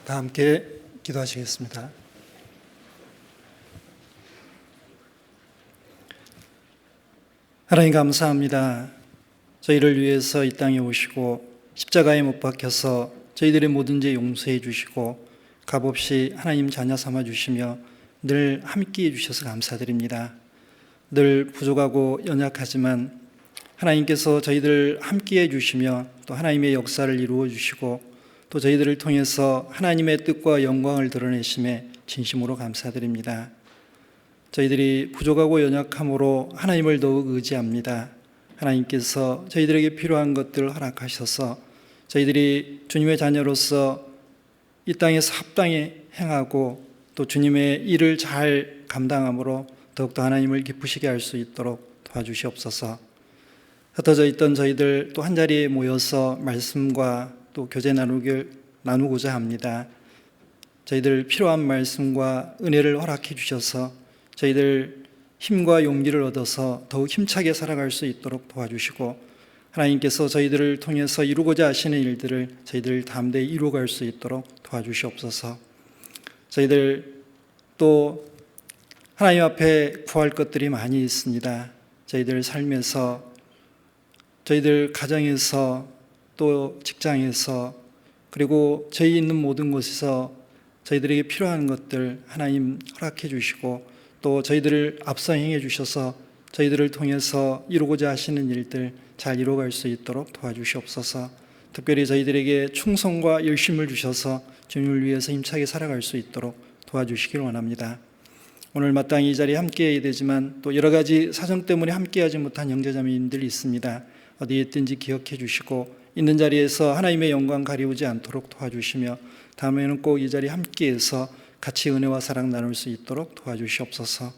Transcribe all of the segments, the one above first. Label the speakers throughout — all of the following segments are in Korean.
Speaker 1: 다 함께 기도하시겠습니다. 하나님 감사합니다. 저희를 위해서 이 땅에 오시고 십자가에 못 박혀서 저희들의 모든 죄 용서해 주시고 값없이 하나님 자녀 삼아 주시며 늘 함께해 주셔서 감사드립니다. 늘 부족하고 연약하지만 하나님께서 저희들 함께해 주시며 또 하나님의 역사를 이루어 주시고 또 저희들을 통해서 하나님의 뜻과 영광을 드러내심에 진심으로 감사드립니다. 저희들이 부족하고 연약함으로 하나님을 더욱 의지합니다. 하나님께서 저희들에게 필요한 것들을 허락하셔서 저희들이 주님의 자녀로서 이 땅에서 합당히 행하고 또 주님의 일을 잘 감당함으로 더욱더 하나님을 기쁘시게 할 수 있도록 도와주시옵소서. 흩어져 있던 저희들 또 한자리에 모여서 말씀과 또 교제 나누고자 합니다. 저희들 필요한 말씀과 은혜를 허락해 주셔서 저희들 힘과 용기를 얻어서 더욱 힘차게 살아갈 수 있도록 도와주시고 하나님께서 저희들을 통해서 이루고자 하시는 일들을 저희들 담대히 이루어갈 수 있도록 도와주시옵소서. 저희들 또 하나님 앞에 구할 것들이 많이 있습니다. 저희들 삶에서 저희들 가정에서 또 직장에서 그리고 저희 있는 모든 곳에서 저희들에게 필요한 것들 하나님 허락해 주시고 또 저희들을 앞서 행해 주셔서 저희들을 통해서 이루고자 하시는 일들 잘 이루어갈 수 있도록 도와주시옵소서. 특별히 저희들에게 충성과 열심을 주셔서 주님을 위해서 힘차게 살아갈 수 있도록 도와주시길 원합니다. 오늘 마땅히 이 자리에 함께해야 되지만 또 여러 가지 사정 때문에 함께하지 못한 형제자매님들이 있습니다. 어디에 있든지 기억해 주시고 있는 자리에서 하나님의 영광 가리우지 않도록 도와주시며 다음에는 꼭 이 자리에 함께해서 같이 은혜와 사랑 나눌 수 있도록 도와주시옵소서.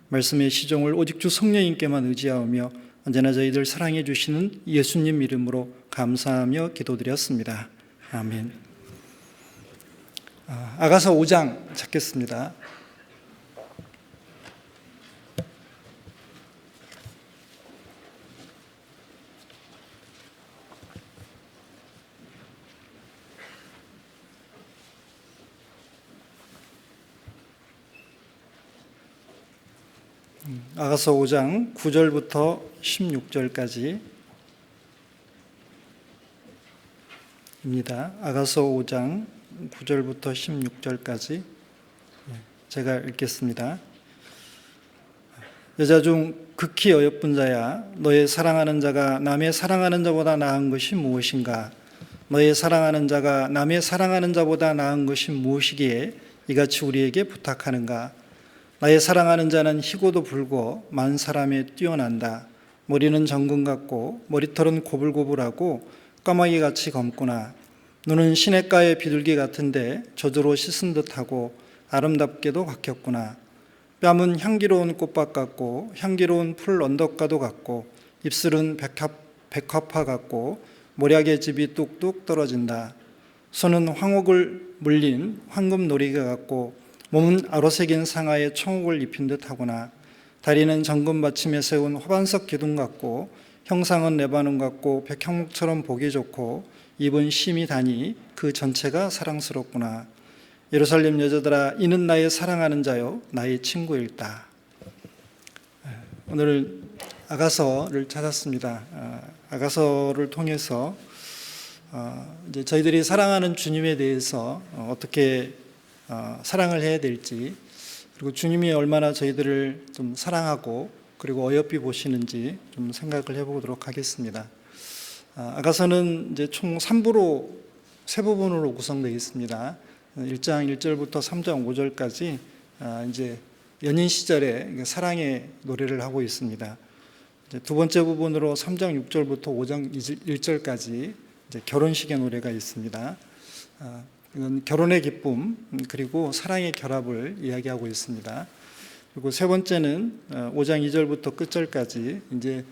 Speaker 1: 말씀의 시종을 오직 주 성령님께만 의지하며 언제나 저희들 사랑해 주시는 예수님 이름으로 감사하며 기도드렸습니다. 아멘. 아가서 5장 찾겠습니다. 아가서 5장 9절부터 16절까지 입니다. 아가서 5장 9절부터 16절까지 제가 읽겠습니다. 여자 중 극히 어여쁜 자야, 너의 사랑하는 자가 남의 사랑하는 자보다 나은 것이 무엇인가? 너의 사랑하는 자가 남의 사랑하는 자보다 나은 것이 무엇이기에 이같이 우리에게 부탁하는가? 나의 사랑하는 자는 희고도 불고 만 사람에 뛰어난다. 머리는 정금 같고 머리털은 고불고불하고 까마귀같이 검구나. 눈은 시냇가의 비둘기 같은데 젖으로 씻은 듯하고 아름답게도 박혔구나. 뺨은 향기로운 꽃밭 같고 향기로운 풀 언덕가도 같고 입술은 백합화 같고 모략의 즙이 뚝뚝 떨어진다. 손은 황옥을 물린 황금 놀이개 같고 몸은 아로새긴 상아에 청옥을 입힌 듯하구나. 다리는 정금 받침에 세운 화반석 기둥 같고 형상은 레바논 같고 백향목처럼 보기 좋고 입은 심이 다니 그 전체가 사랑스럽구나. 예루살렘 여자들아, 이는 나의 사랑하는 자요 나의 친구일다. 오늘 아가서를 찾았습니다. 아가서를 통해서 이제 저희들이 사랑하는 주님에 대해서 어떻게 사랑을 해야 될지, 그리고 주님이 얼마나 저희들을 좀 사랑하고 그리고 어여삐 보시는지 좀 생각을 해보도록 하겠습니다. 아가서는 이제 총 3부로 세 부분으로 구성되어 있습니다. 1장 1절부터 3장 5절까지 이제 연인 시절에 사랑의 노래를 하고 있습니다. 이제 두 번째 부분으로 3장 6절부터 5장 1절까지 이제 결혼식의 노래가 있습니다. 이건 결혼의 기쁨 그리고 사랑의 결합을 이야기하고 있습니다. 그리고 세 번째는 5장 2절부터 끝절까지 이제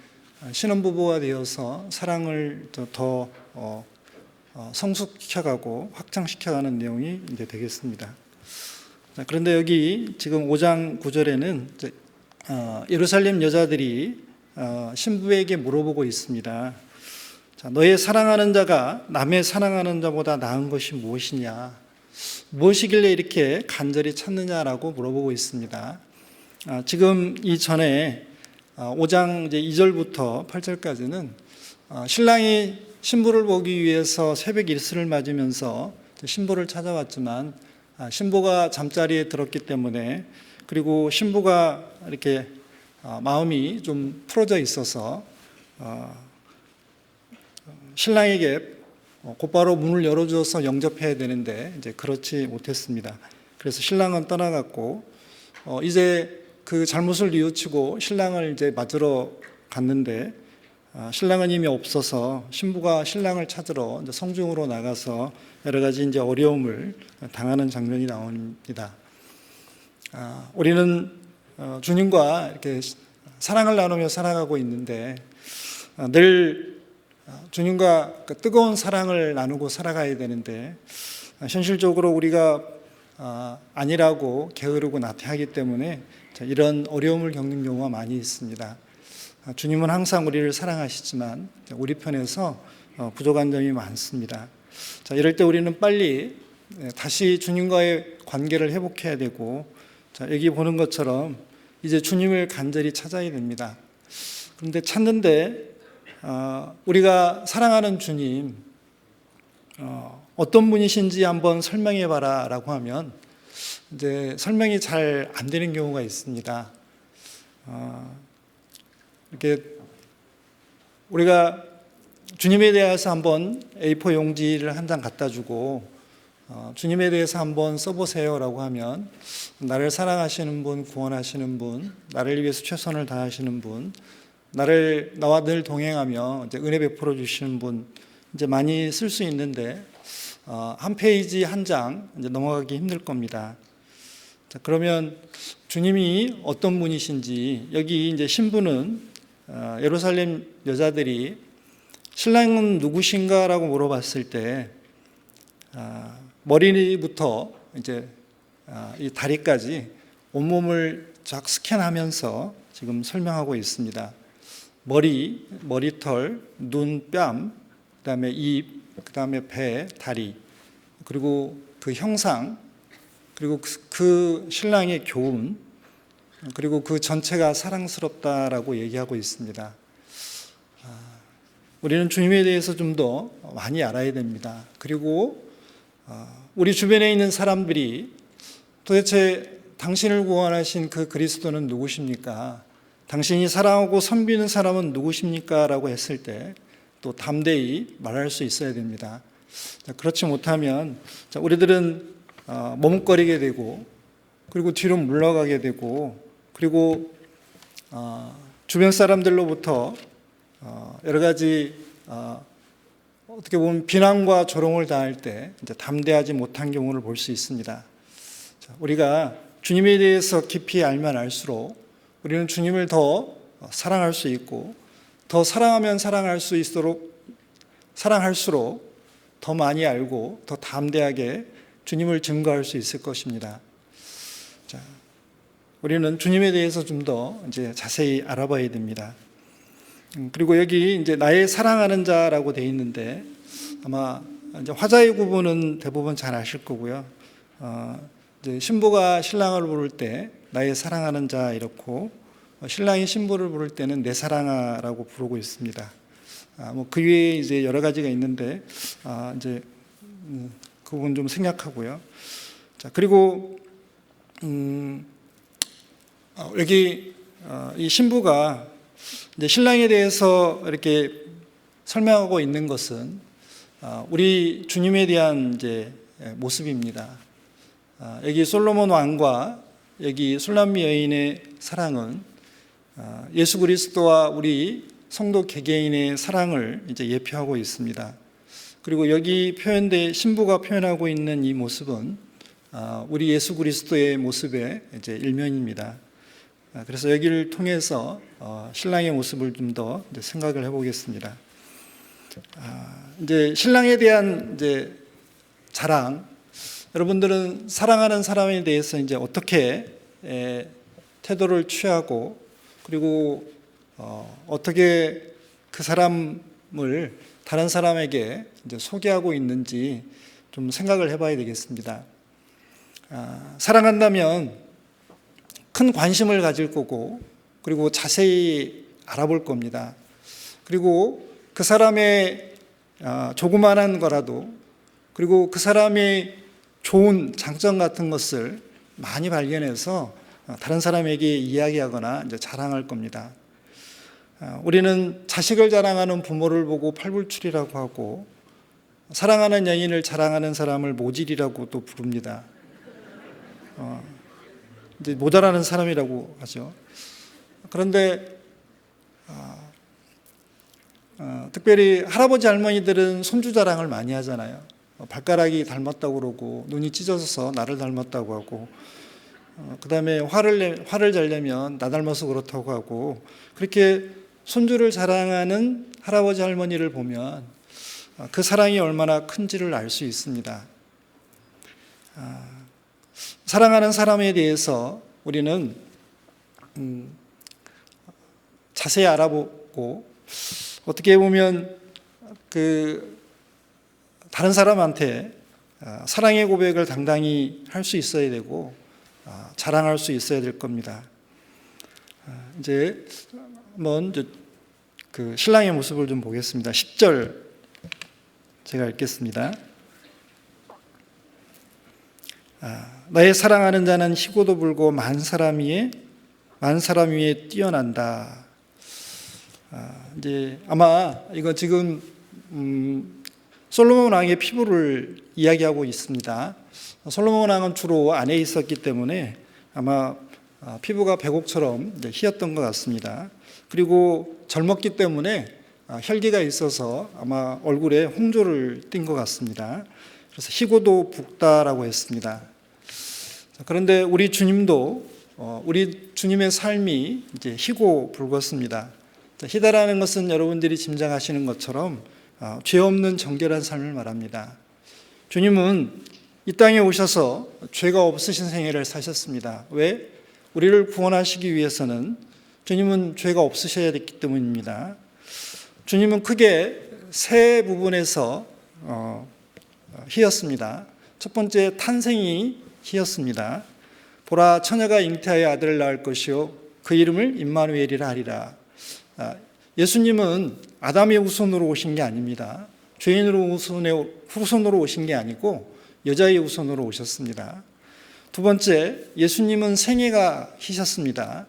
Speaker 1: 신혼부부가 되어서 사랑을 더 성숙시켜가고 확장시켜가는 내용이 이제 되겠습니다. 그런데 여기 지금 5장 9절에는 예루살렘 여자들이 신부에게 물어보고 있습니다. 너의 사랑하는 자가 남의 사랑하는 자보다 나은 것이 무엇이냐? 무엇이길래 이렇게 간절히 찾느냐라고 물어보고 있습니다. 지금 이전에 5장 2절부터 8절까지는 신랑이 신부를 보기 위해서 새벽 일수를 맞으면서 신부를 찾아왔지만 신부가 잠자리에 들었기 때문에, 그리고 신부가 이렇게 마음이 좀 풀어져 있어서 신랑에게 곧바로 문을 열어주어서 영접해야 되는데 이제 그렇지 못했습니다. 그래서 신랑은 떠나갔고, 이제 그 잘못을 뉘우치고 신랑을 이제 맞으러 갔는데 신랑은 이미 없어서 신부가 신랑을 찾으러 이제 성중으로 나가서 여러 가지 이제 어려움을 당하는 장면이 나옵니다. 우리는 주님과 이렇게 사랑을 나누며 살아가고 있는데 늘 주님과 그 뜨거운 사랑을 나누고 살아가야 되는데 현실적으로 우리가 아니라고 게으르고 나태하기 때문에 이런 어려움을 겪는 경우가 많이 있습니다. 주님은 항상 우리를 사랑하시지만 우리 편에서 부족한 점이 많습니다. 이럴 때 우리는 빨리 다시 주님과의 관계를 회복해야 되고, 여기 보는 것처럼 이제 주님을 간절히 찾아야 됩니다. 그런데 찾는데 우리가 사랑하는 주님 어떤 분이신지 한번 설명해 봐라 라고 하면 이제 설명이 잘 안 되는 경우가 있습니다. 이렇게 우리가 주님에 대해서 한번 A4 용지를 한 장 갖다 주고 주님에 대해서 한번 써보세요 라고 하면, 나를 사랑하시는 분, 구원하시는 분, 나를 위해서 최선을 다하시는 분, 나와 늘 동행하며 이제 은혜 베풀어 주시는 분, 이제 많이 쓸 수 있는데 한 페이지 한 장 이제 넘어가기 힘들 겁니다. 자, 그러면 주님이 어떤 분이신지, 여기 이제 신부는 예루살렘 여자들이 신랑은 누구신가라고 물어봤을 때 머리부터 이제 이 다리까지 온몸을 쫙 스캔하면서 지금 설명하고 있습니다. 머리털, 눈, 뺨, 그다음에 입, 그다음에 배, 다리, 그리고 그 형상, 그리고 그 신랑의 교훈, 그리고 그 전체가 사랑스럽다라고 얘기하고 있습니다. 우리는 주님에 대해서 좀 더 많이 알아야 됩니다. 그리고 우리 주변에 있는 사람들이 도대체 당신을 구원하신 그 그리스도는 누구십니까? 당신이 사랑하고 섬기는 사람은 누구십니까? 라고 했을 때 또 담대히 말할 수 있어야 됩니다. 그렇지 못하면 우리들은 머뭇거리게 되고, 그리고 뒤로 물러가게 되고, 그리고 주변 사람들로부터 여러 가지 어떻게 보면 비난과 조롱을 당할 때 이제 담대하지 못한 경우를 볼 수 있습니다. 우리가 주님에 대해서 깊이 알면 알수록 우리는 주님을 더 사랑할 수 있고, 더 사랑하면 사랑할수록 더 많이 알고 더 담대하게 주님을 증거할 수 있을 것입니다. 자, 우리는 주님에 대해서 좀 더 이제 자세히 알아봐야 됩니다. 그리고 여기 이제 나의 사랑하는 자라고 되어 있는데 아마 이제 화자의 구분은 대부분 잘 아실 거고요. 이제 신부가 신랑을 부를 때 나의 사랑하는 자 이렇고, 신랑이 신부를 부를 때는 내 사랑아라고 부르고 있습니다. 뭐 그 외에 이제 여러 가지가 있는데 이제 그 부분 좀 생략하고요. 자, 그리고 여기 이 신부가 이제 신랑에 대해서 이렇게 설명하고 있는 것은 우리 주님에 대한 이제 모습입니다. 여기 솔로몬 왕과 여기 술람미 여인의 사랑은 예수 그리스도와 우리 성도 개개인의 사랑을 이제 예표하고 있습니다. 그리고 여기 신부가 표현하고 있는 이 모습은 우리 예수 그리스도의 모습의 이제 일면입니다. 그래서 여기를 통해서 신랑의 모습을 좀 더 생각을 해보겠습니다. 이제 신랑에 대한 이제 자랑, 여러분들은 사랑하는 사람에 대해서 이제 어떻게 태도를 취하고, 그리고 어떻게 그 사람을 다른 사람에게 이제 소개하고 있는지 좀 생각을 해봐야 되겠습니다. 사랑한다면 큰 관심을 가질 거고, 그리고 자세히 알아볼 겁니다. 그리고 그 사람의 조그만한 거라도, 그리고 그 사람의 좋은 장점 같은 것을 많이 발견해서 다른 사람에게 이야기하거나 이제 자랑할 겁니다. 우리는 자식을 자랑하는 부모를 보고 팔불출이라고 하고, 사랑하는 연인을 자랑하는 사람을 모질이라고 또 부릅니다. 이제 모자라는 사람이라고 하죠. 그런데 특별히 할아버지 할머니들은 손주 자랑을 많이 하잖아요. 발가락이 닮았다고 그러고, 눈이 찢어져서 나를 닮았다고 하고, 그 다음에 화를 잘 내면 나 닮아서 그렇다고 하고, 그렇게 손주를 자랑하는 할아버지 할머니를 보면 그 사랑이 얼마나 큰지를 알 수 있습니다. 사랑하는 사람에 대해서 우리는 자세히 알아보고, 어떻게 보면 다른 사람한테 사랑의 고백을 당당히 할 수 있어야 되고, 자랑할 수 있어야 될 겁니다. 이제 한번 그 신랑의 모습을 좀 보겠습니다. 10절 제가 읽겠습니다. 나의 사랑하는 자는 희고도 불고 만 사람 위에 뛰어난다. 이제 아마 이거 지금 솔로몬 왕의 피부를 이야기하고 있습니다. 솔로몬 왕은 주로 안에 있었기 때문에 아마 피부가 백옥처럼 희었던 것 같습니다. 그리고 젊었기 때문에 혈기가 있어서 아마 얼굴에 홍조를 띈 것 같습니다. 그래서 희고도 붓다라고 했습니다. 그런데 우리 주님도 우리 주님의 삶이 이제 희고 붉었습니다. 희다라는 것은 여러분들이 짐작하시는 것처럼 죄 없는 정결한 삶을 말합니다. 주님은 이 땅에 오셔서 죄가 없으신 생애를 사셨습니다. 왜? 우리를 구원하시기 위해서는 주님은 죄가 없으셔야 됐기 때문입니다. 주님은 크게 세 부분에서 희었습니다. 첫 번째, 탄생이 희었습니다. 보라, 처녀가 잉태하여 아들을 낳을 것이요 그 이름을 임마누엘이라 하리라. 예수님은 아담의 후손으로 오신 게 아닙니다. 죄인으로 후손으로 오신 게 아니고 여자의 후손으로 오셨습니다. 두 번째, 예수님은 생애가 희셨습니다.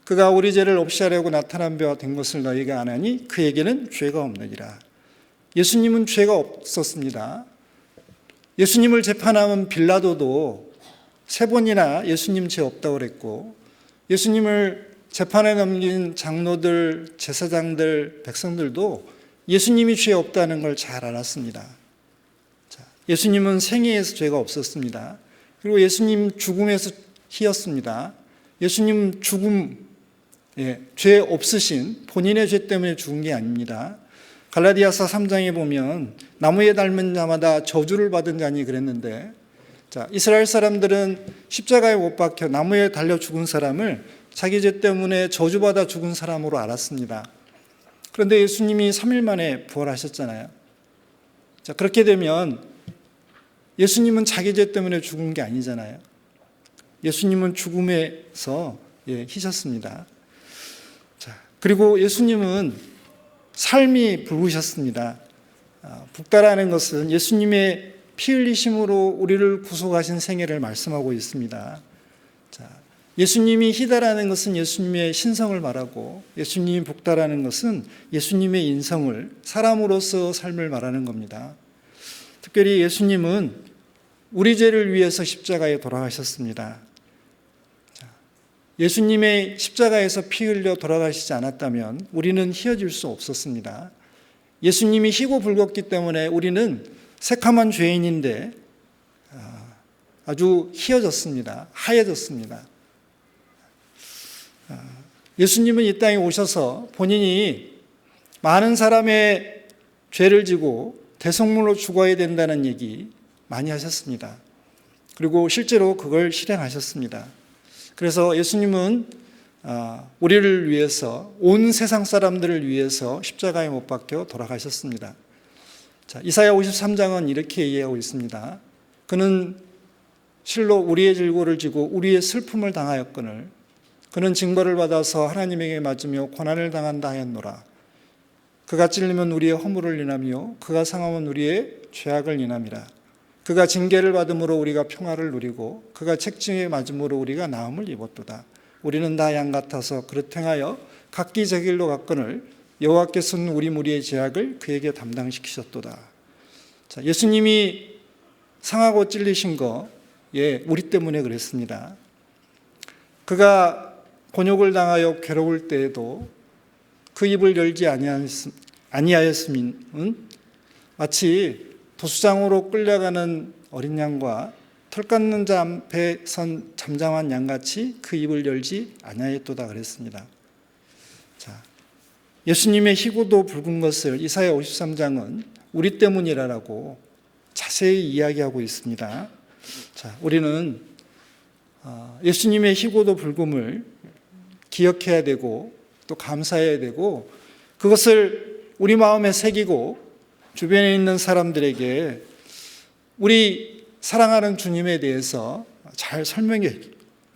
Speaker 1: 그가 우리 죄를 없이 하려고 나타난 바 된 것을 너희가 아나니 그에게는 죄가 없느니라. 예수님은 죄가 없었습니다. 예수님을 재판하면 빌라도도 세 번이나 예수님 죄 없다고 그랬고, 예수님을 재판에 넘긴 장로들, 제사장들, 백성들도 예수님이 죄 없다는 걸 잘 알았습니다. 예수님은 생애에서 죄가 없었습니다. 그리고 예수님 죽음에서 희었습니다. 예수님 죽음, 죄 없으신 본인의 죄 때문에 죽은 게 아닙니다. 갈라디아서 3장에 보면 나무에 닮은 자마다 저주를 받은 자니 그랬는데, 이스라엘 사람들은 십자가에 못 박혀 나무에 달려 죽은 사람을 자기 죄 때문에 저주받아 죽은 사람으로 알았습니다. 그런데 예수님이 3일 만에 부활하셨잖아요. 그렇게 되면 예수님은 자기 죄 때문에 죽은 게 아니잖아요. 예수님은 죽음에서 희셨습니다. 그리고 예수님은 삶이 붉으셨습니다. 붉다라는 것은 예수님의 피 흘리심으로 우리를 구속하신 생애를 말씀하고 있습니다. 예수님이 희다라는 것은 예수님의 신성을 말하고, 예수님이 붉다라는 것은 예수님의 인성을, 사람으로서 삶을 말하는 겁니다. 특별히 예수님은 우리 죄를 위해서 십자가에 돌아가셨습니다. 예수님의 십자가에서 피 흘려 돌아가시지 않았다면 우리는 희어질 수 없었습니다. 예수님이 희고 붉었기 때문에 우리는 새카만 죄인인데 아주 희어졌습니다. 하얘졌습니다. 예수님은 이 땅에 오셔서 본인이 많은 사람의 죄를 지고 대속물로 죽어야 된다는 얘기 많이 하셨습니다. 그리고 실제로 그걸 실행하셨습니다. 그래서 예수님은 우리를 위해서, 온 세상 사람들을 위해서 십자가에 못 박혀 돌아가셨습니다. 자, 이사야 53장은 이렇게 이해하고 있습니다. 그는 실로 우리의 질고를 지고 우리의 슬픔을 당하였거늘 그는 징벌을 받아서 하나님에게 맞으며 고난을 당한다 하였노라. 그가 찔리면 우리의 허물을 인하며 그가 상하면 우리의 죄악을 인함이라. 그가 징계를 받음으로 우리가 평화를 누리고 그가 책징에 맞음으로 우리가 나음을 입었도다. 우리는 다 양 같아서 그릇 행하여 각기 제 길로 갔거늘 여호와께서는 우리 무리의 죄악을 그에게 담당시키셨도다. 자, 예수님이 상하고 찔리신 거, 우리 때문에 그랬습니다. 그가 곤욕을 당하여 괴로울 때에도 그 입을 열지 아니하였음은 마치 도수장으로 끌려가는 어린 양과 털 깎는 자 앞에 선 잠잠한 양같이 그 입을 열지 아니하였도다 그랬습니다. 자, 예수님의 희고도 붉은 것을 이사야 53장은 우리 때문이라고 자세히 이야기하고 있습니다. 자, 우리는 예수님의 희고도 붉음을 기억해야 되고 또 감사해야 되고 그것을 우리 마음에 새기고 주변에 있는 사람들에게 우리 사랑하는 주님에 대해서 잘 설명해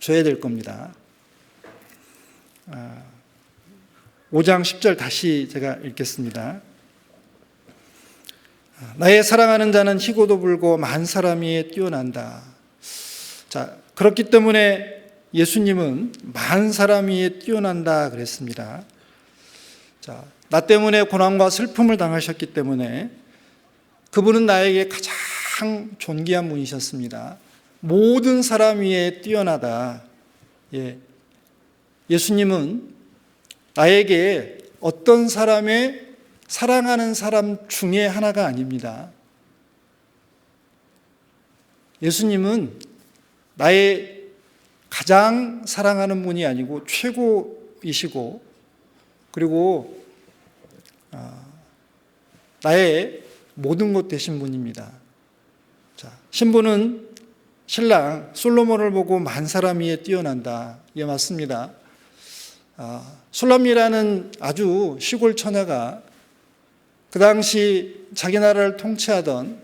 Speaker 1: 줘야 될 겁니다. 5장 10절 다시 제가 읽겠습니다. 나의 사랑하는 자는 희고도 불고 만 사람 위에 뛰어난다. 자, 그렇기 때문에 예수님은 만 사람 위에 뛰어난다 그랬습니다. 자, 나 때문에 고난과 슬픔을 당하셨기 때문에 그분은 나에게 가장 존귀한 분이셨습니다. 모든 사람 위에 뛰어나다. 예수님은 나에게 어떤 사람의 사랑하는 사람 중에 하나가 아닙니다. 예수님은 나의 가장 사랑하는 분이 아니고 최고이시고 그리고 나의 모든 것 되신 분입니다. 자, 신부는 신랑 솔로몬을 보고 만 사람 위에 뛰어난다. 예, 맞습니다. 술람이라는 아주 시골 처녀가 그 당시 자기 나라를 통치하던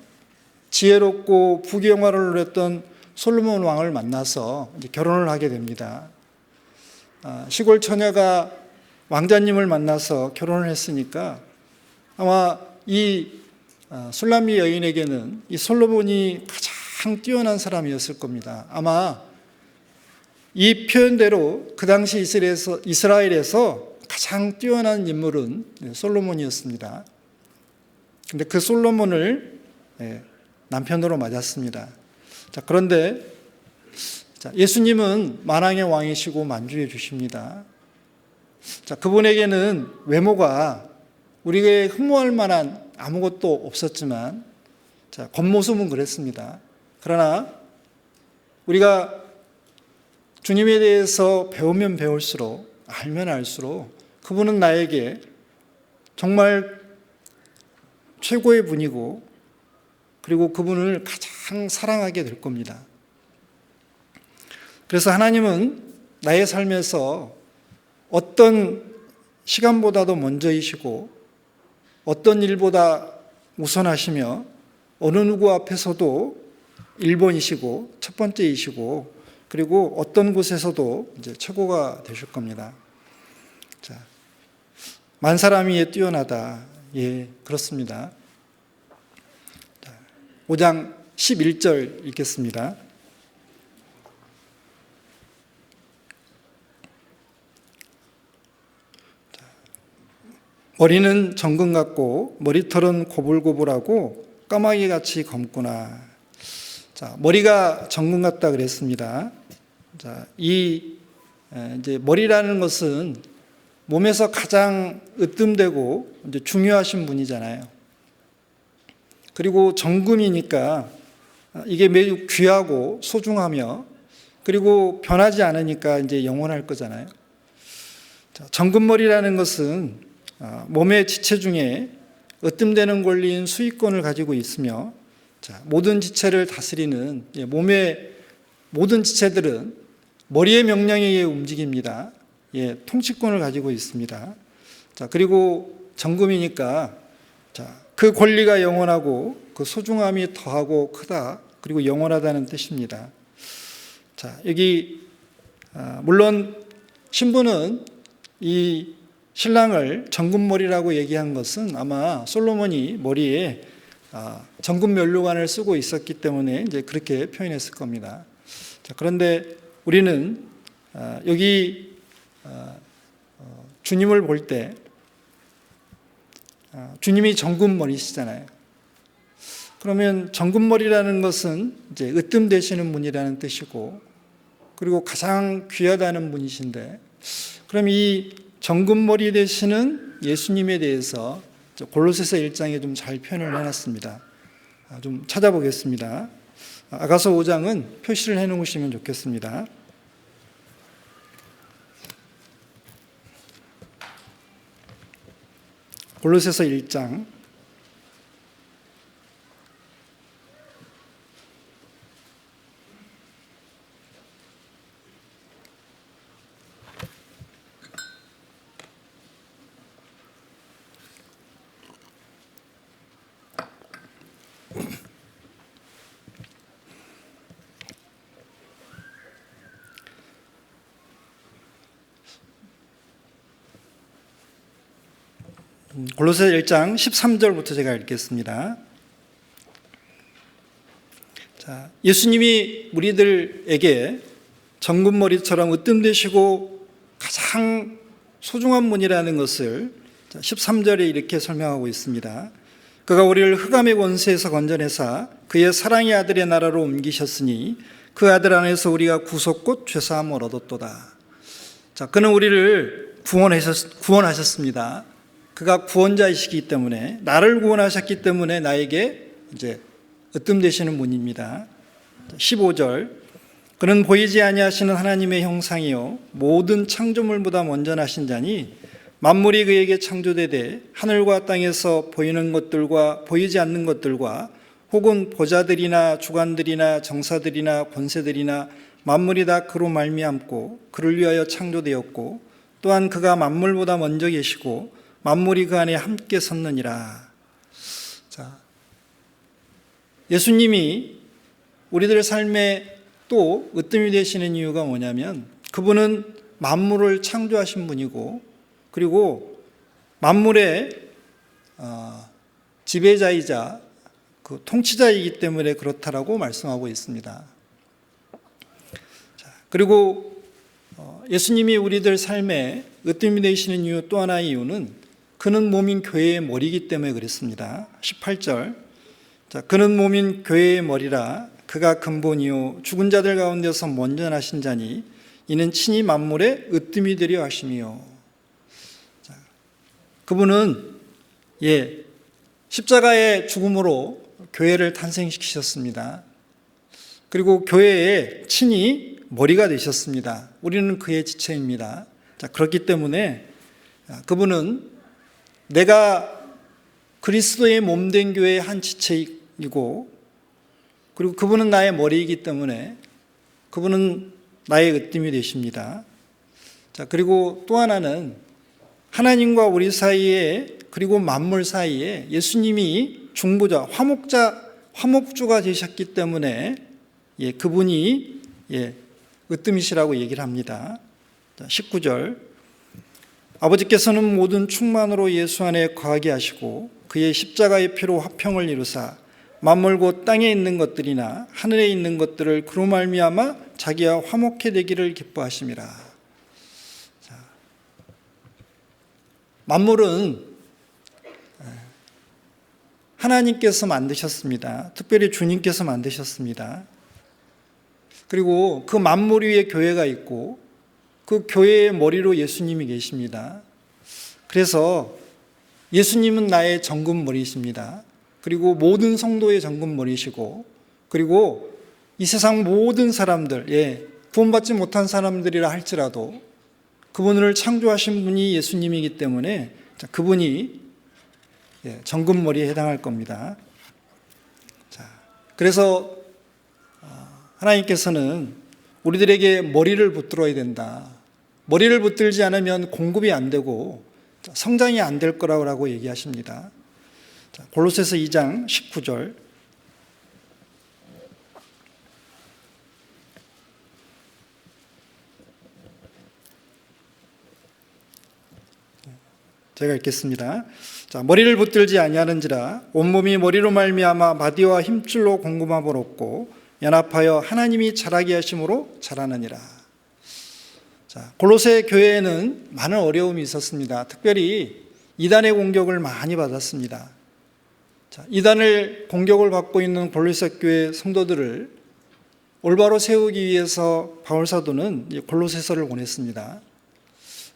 Speaker 1: 지혜롭고 부귀영화를 누렸던 솔로몬 왕을 만나서 이제 결혼을 하게 됩니다. 시골 처녀가 왕자님을 만나서 결혼을 했으니까 아마 이 술람미 여인에게는 이 솔로몬이 가장 뛰어난 사람이었을 겁니다. 아마 이 표현대로 그 당시 이스라엘에서 가장 뛰어난 인물은 솔로몬이었습니다. 근데 그 솔로몬을 남편으로 맞았습니다. 자, 그런데 예수님은 만왕의 왕이시고 만주해 주십니다. 자, 그분에게는 외모가 우리가 흠모할 만한 아무것도 없었지만 겉모습은 그랬습니다. 그러나 우리가 주님에 대해서 배우면 배울수록 알면 알수록 그분은 나에게 정말 최고의 분이고 그리고 그분을 가장 사랑하게 될 겁니다. 그래서 하나님은 나의 삶에서 어떤 시간보다도 먼저이시고 어떤 일보다 우선하시며 어느 누구 앞에서도 1번이시고 첫 번째이시고 그리고 어떤 곳에서도 이제 최고가 되실 겁니다. 자, 만 사람 위에 뛰어나다. 예, 그렇습니다. 5장 11절 읽겠습니다. 머리는 정금 같고 머리털은 고불고불하고 까마귀같이 검구나. 자, 머리가 정금 같다 그랬습니다. 자, 이제 머리라는 것은 몸에서 가장 으뜸되고 이제 중요하신 분이잖아요. 그리고 정금이니까 이게 매우 귀하고 소중하며 그리고 변하지 않으니까 이제 영원할 거잖아요. 자, 정금머리라는 것은 몸의 지체 중에 으뜸되는 권리인 수익권을 가지고 있으며 모든 지체를 다스리는 몸의 모든 지체들은 머리의 명령에 의해 움직입니다. 통치권을 가지고 있습니다. 자, 그리고 정금이니까 그 권리가 영원하고 그 소중함이 더하고 크다. 그리고 영원하다는 뜻입니다. 자, 여기 물론 신부는 이 신랑을 정금머리라고 얘기한 것은 아마 솔로몬이 머리에 정금면류관을 쓰고 있었기 때문에 이제 그렇게 표현했을 겁니다. 자, 그런데 우리는 여기 주님을 볼 때 주님이 정금머리시잖아요. 그러면 정금머리라는 것은 이제 으뜸 되시는 분이라는 뜻이고, 그리고 가장 귀하다는 분이신데, 그럼 이 정금머리 되시는 예수님에 대해서 골로새서 1장에 좀 잘 표현을 해놨습니다. 좀 찾아보겠습니다. 아가서 5장은 표시를 해놓으시면 좋겠습니다. 골로새서 1장 골로새서 1장 13절부터 제가 읽겠습니다. 자, 예수님이 우리들에게 정금머리처럼 으뜸되시고 가장 소중한 분이라는 것을 13절에 이렇게 설명하고 있습니다. 그가 우리를 흑암의 권세에서 건져내사 그의 사랑의 아들의 나라로 옮기셨으니 그 아들 안에서 우리가 구속 곧 죄사함을 얻었도다. 자, 그는 우리를 구원하셨습니다. 그가 구원자이시기 때문에, 나를 구원하셨기 때문에 나에게 이제 으뜸되시는 분입니다. 15절, 그는 보이지 아니하시는 하나님의 형상이요 모든 창조물보다 먼저 나신 자니 만물이 그에게 창조되되 하늘과 땅에서 보이는 것들과 보이지 않는 것들과 혹은 보좌들이나 주관들이나 정사들이나 권세들이나 만물이 다 그로 말미암고 그를 위하여 창조되었고, 또한 그가 만물보다 먼저 계시고 만물이 그 안에 함께 섰느니라. 자, 예수님이 우리들 삶에 또 으뜸이 되시는 이유가 뭐냐면, 그분은 만물을 창조하신 분이고, 그리고 만물의 지배자이자 그 통치자이기 때문에 그렇다라고 말씀하고 있습니다. 자, 그리고 예수님이 우리들 삶에 으뜸이 되시는 이유 또 하나의 이유는 그는 몸인 교회의 머리이기 때문에 그랬습니다. 18절, 자, 그는 몸인 교회의 머리라. 그가 근본이요 죽은 자들 가운데서 먼저 나신 자니 이는 친히 만물의 으뜸이 되려 하심이요. 자, 그분은 십자가의 죽음으로 교회를 탄생시키셨습니다. 그리고 교회의 친히 머리가 되셨습니다. 우리는 그의 지체입니다. 자, 그렇기 때문에 그분은 내가 그리스도의 몸된 교회의 한 지체이고, 그리고 그분은 나의 머리이기 때문에 그분은 나의 으뜸이 되십니다. 자, 그리고 또 하나는 하나님과 우리 사이에, 그리고 만물 사이에 예수님이 중보자, 화목주가 되셨기 때문에 그분이 으뜸이시라고 얘기를 합니다. 자, 19절, 아버지께서는 모든 충만으로 예수 안에 거하게 하시고 그의 십자가의 피로 화평을 이루사 만물 곧 땅에 있는 것들이나 하늘에 있는 것들을 그로 말미암아 자기와 화목해 되기를 기뻐하심이라. 자, 만물은 하나님께서 만드셨습니다. 특별히 주님께서 만드셨습니다. 그리고 그 만물 위에 교회가 있고 그 교회의 머리로 예수님이 계십니다. 그래서 예수님은 나의 정금머리이십니다. 그리고 모든 성도의 정금머리이시고, 그리고 이 세상 모든 사람들, 구원받지 못한 사람들이라 할지라도 그분을 창조하신 분이 예수님이기 때문에 그분이 정금머리에 해당할 겁니다. 자, 그래서 하나님께서는 우리들에게 머리를 붙들어야 된다. 머리를 붙들지 않으면 공급이 안 되고 성장이 안 될 거라고 얘기하십니다. 자, 골로새서 2장 19절. 제가 읽겠습니다. 자, 머리를 붙들지 아니하는지라 온몸이 머리로 말미암아 마디와 힘줄로 공급함을 얻고 연합하여 하나님이 자라게 하심으로 자라느니라. 자, 골로새 교회에는 많은 어려움이 있었습니다. 특별히 이단의 공격을 많이 받았습니다. 자, 이단을 공격을 받고 있는 골로새 교회 성도들을 올바로 세우기 위해서 바울 사도는 골로새서를 보냈습니다.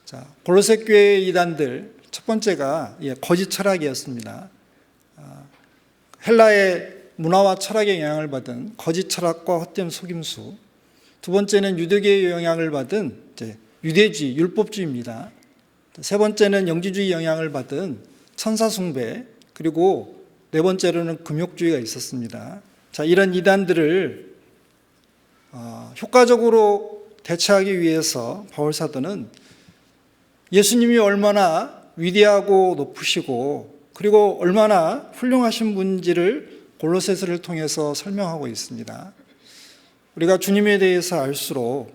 Speaker 1: 자, 골로새 교회의 이단들 첫 번째가 거짓 철학이었습니다. 헬라의 문화와 철학의 영향을 받은 거짓 철학과 헛된 속임수. 두 번째는 유대교의 영향을 받은 유대주의, 율법주의입니다. 세 번째는 영지주의 영향을 받은 천사숭배, 그리고 네 번째로는 금욕주의가 있었습니다. 자, 이런 이단들을 효과적으로 대처하기 위해서 바울 사도는 예수님이 얼마나 위대하고 높으시고 그리고 얼마나 훌륭하신 분인지를 골로새서를 통해서 설명하고 있습니다. 우리가 주님에 대해서 알수록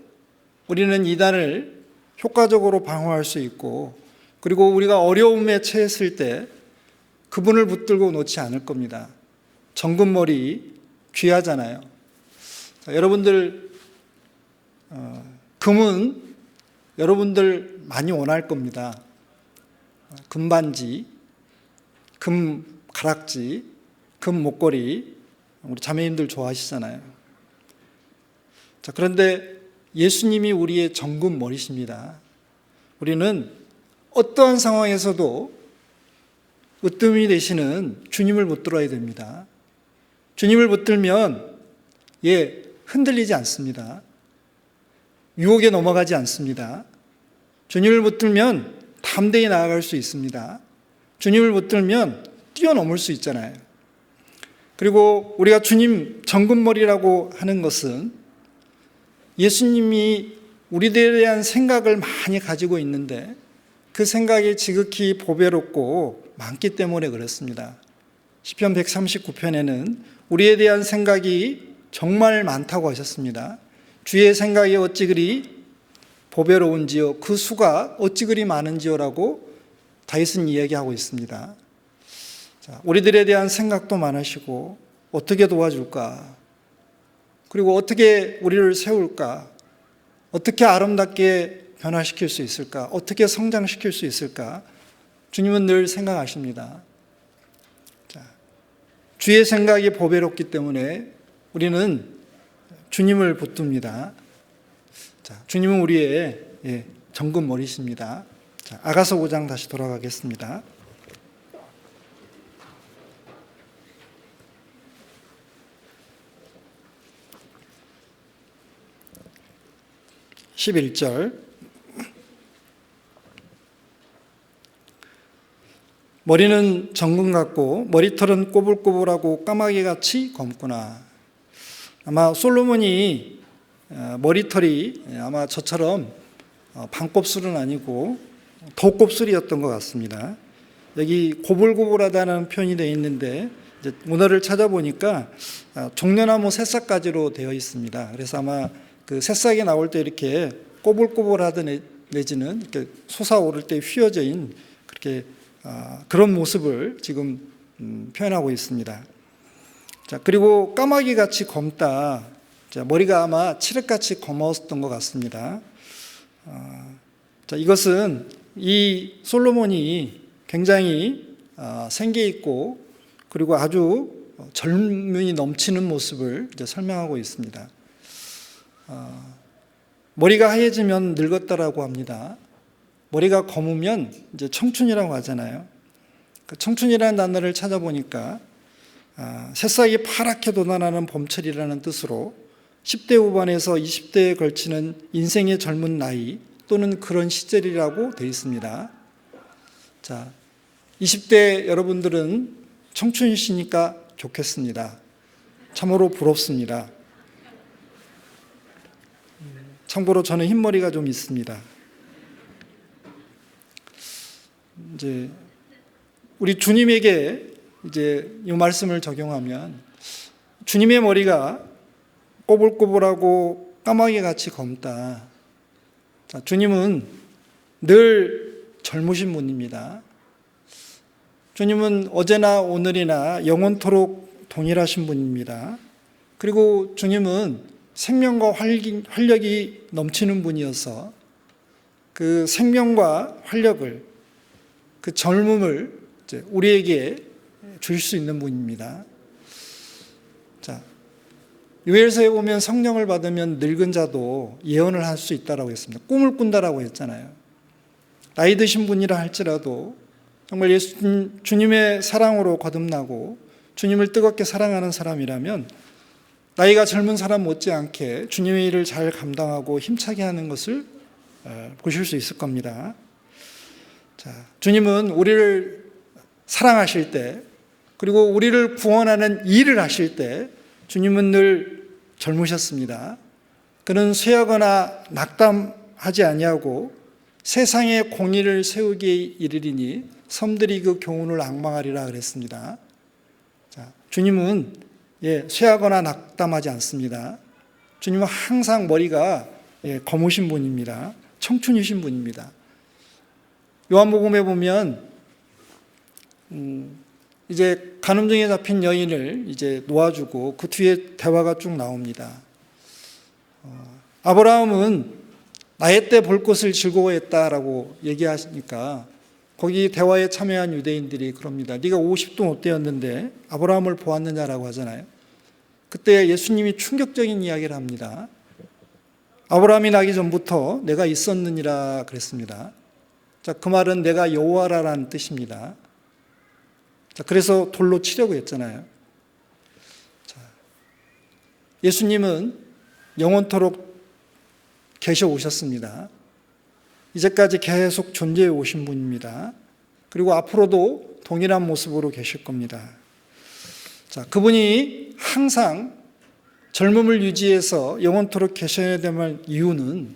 Speaker 1: 우리는 이단을 효과적으로 방어할 수 있고 그리고 우리가 어려움에 처했을 때 그분을 붙들고 놓지 않을 겁니다. 정금머리 귀하잖아요. 자, 여러분들 금은 여러분들 많이 원할 겁니다. 금반지, 금 가락지, 금 목걸이 우리 자매님들 좋아하시잖아요. 자, 그런데 예수님이 우리의 정금머리십니다. 우리는 어떠한 상황에서도 으뜸이 되시는 주님을 붙들어야 됩니다. 주님을 붙들면 흔들리지 않습니다. 유혹에 넘어가지 않습니다. 주님을 붙들면 담대히 나아갈 수 있습니다. 주님을 붙들면 뛰어넘을 수 있잖아요. 그리고 우리가 주님 정금머리라고 하는 것은 예수님이 우리들에 대한 생각을 많이 가지고 있는데 그 생각이 지극히 보배롭고 많기 때문에 그렇습니다. 시편 139편에는 우리에 대한 생각이 정말 많다고 하셨습니다. 주의 생각이 어찌 그리 보배로운지요, 그 수가 어찌 그리 많은지요라고 다윗은 이야기하고 있습니다. 자, 우리들에 대한 생각도 많으시고 어떻게 도와줄까? 그리고 어떻게 우리를 세울까? 어떻게 아름답게 변화시킬 수 있을까? 어떻게 성장시킬 수 있을까? 주님은 늘 생각하십니다. 자, 주의 생각이 보배롭기 때문에 우리는 주님을 붙듭니다. 자, 주님은 우리의 정금머리십니다. 자, 아가서 5장 다시 돌아가겠습니다. 11절. 머리는 정금 같고 머리털은 꼬불꼬불하고 까마귀같이 검구나. 아마 솔로몬이 머리털이 아마 저처럼 반곱슬은 아니고 덧곱슬이었던 것 같습니다. 여기 고불고불하다는 표현이 되어 있는데 이제 문어를 찾아보니까 종려나무 새싹가지로 되어 있습니다. 그래서 아마 그 새싹이 나올 때 이렇게 꼬불꼬불하던 내지는 이렇게 솟아오를 때 휘어진 그렇게 그런 모습을 지금 표현하고 있습니다. 자, 그리고 까마귀같이 검다. 자, 머리가 아마 칠흑같이 검었던 것 같습니다. 자, 이것은 이 솔로몬이 굉장히 생기 있고 그리고 아주 젊음이 넘치는 모습을 이제 설명하고 있습니다. 머리가 하얘지면 늙었다라고 합니다. 머리가 검으면 이제 청춘이라고 하잖아요. 그 청춘이라는 단어를 찾아보니까 새싹이 파랗게 돋아나는 봄철이라는 뜻으로 10대 후반에서 20대에 걸치는 인생의 젊은 나이 또는 그런 시절이라고 되어 있습니다. 자, 20대 여러분들은 청춘이시니까 좋겠습니다. 참으로 부럽습니다. 참고로 저는 흰머리가 좀 있습니다. 이제 우리 주님에게 이제 이 말씀을 적용하면 주님의 머리가 꼬불꼬불하고 까마귀같이 검다. 자, 주님은 늘 젊으신 분입니다. 주님은 어제나 오늘이나 영원토록 동일하신 분입니다. 그리고 주님은 생명과 활력이 넘치는 분이어서 그 생명과 활력을, 그 젊음을 우리에게 줄 수 있는 분입니다. 자, 요엘서에 보면 성령을 받으면 늙은 자도 예언을 할 수 있다라고 했습니다. 꿈을 꾼다라고 했잖아요. 나이 드신 분이라 할지라도 정말 주님의 사랑으로 거듭나고 주님을 뜨겁게 사랑하는 사람이라면 나이가 젊은 사람 못지않게 주님의 일을 잘 감당하고 힘차게 하는 것을 보실 수 있을 겁니다. 자, 주님은 우리를 사랑하실 때, 그리고 우리를 구원하는 일을 하실 때 주님은 늘 젊으셨습니다. 그는 쇠하거나 낙담하지 아니하고 세상에 공의를 세우기에 이르리니 섬들이 그 교훈을 앙망하리라 그랬습니다. 자, 주님은 쇠하거나 낙담하지 않습니다. 주님은 항상 머리가 검으신 분입니다. 청춘이신 분입니다. 요한복음에 보면 이제 간음증에 잡힌 여인을 이제 놓아주고 그 뒤에 대화가 쭉 나옵니다. 아브라함은 나의 때 볼 것을 즐거워했다라고 얘기하시니까 거기 대화에 참여한 유대인들이 그럽니다. 네가 50도 못 되었는데 아브라함을 보았느냐라고 하잖아요. 그때 예수님이 충격적인 이야기를 합니다. 아브라함이 나기 전부터 내가 있었느니라 그랬습니다. 자, 그 말은 내가 여호와라라는 뜻입니다. 자, 그래서 돌로 치려고 했잖아요. 자, 예수님은 영원토록 계셔 오셨습니다. 이제까지 계속 존재해 오신 분입니다. 그리고 앞으로도 동일한 모습으로 계실 겁니다. 자, 그분이 항상 젊음을 유지해서 영원토록 계셔야 될 이유는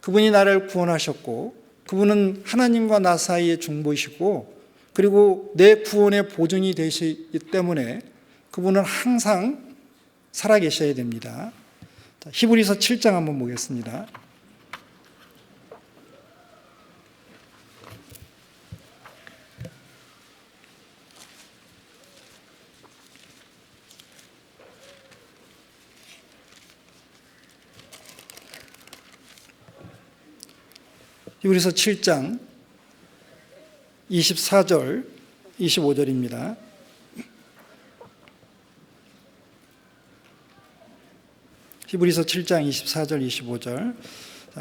Speaker 1: 그분이 나를 구원하셨고 그분은 하나님과 나 사이의 중보이시고 그리고 내 구원의 보증이 되시기 때문에 그분은 항상 살아계셔야 됩니다. 자, 히브리서 7장 한번 보겠습니다. 히브리서 7장 24절, 25절입니다. 히브리서 7장 24절, 25절.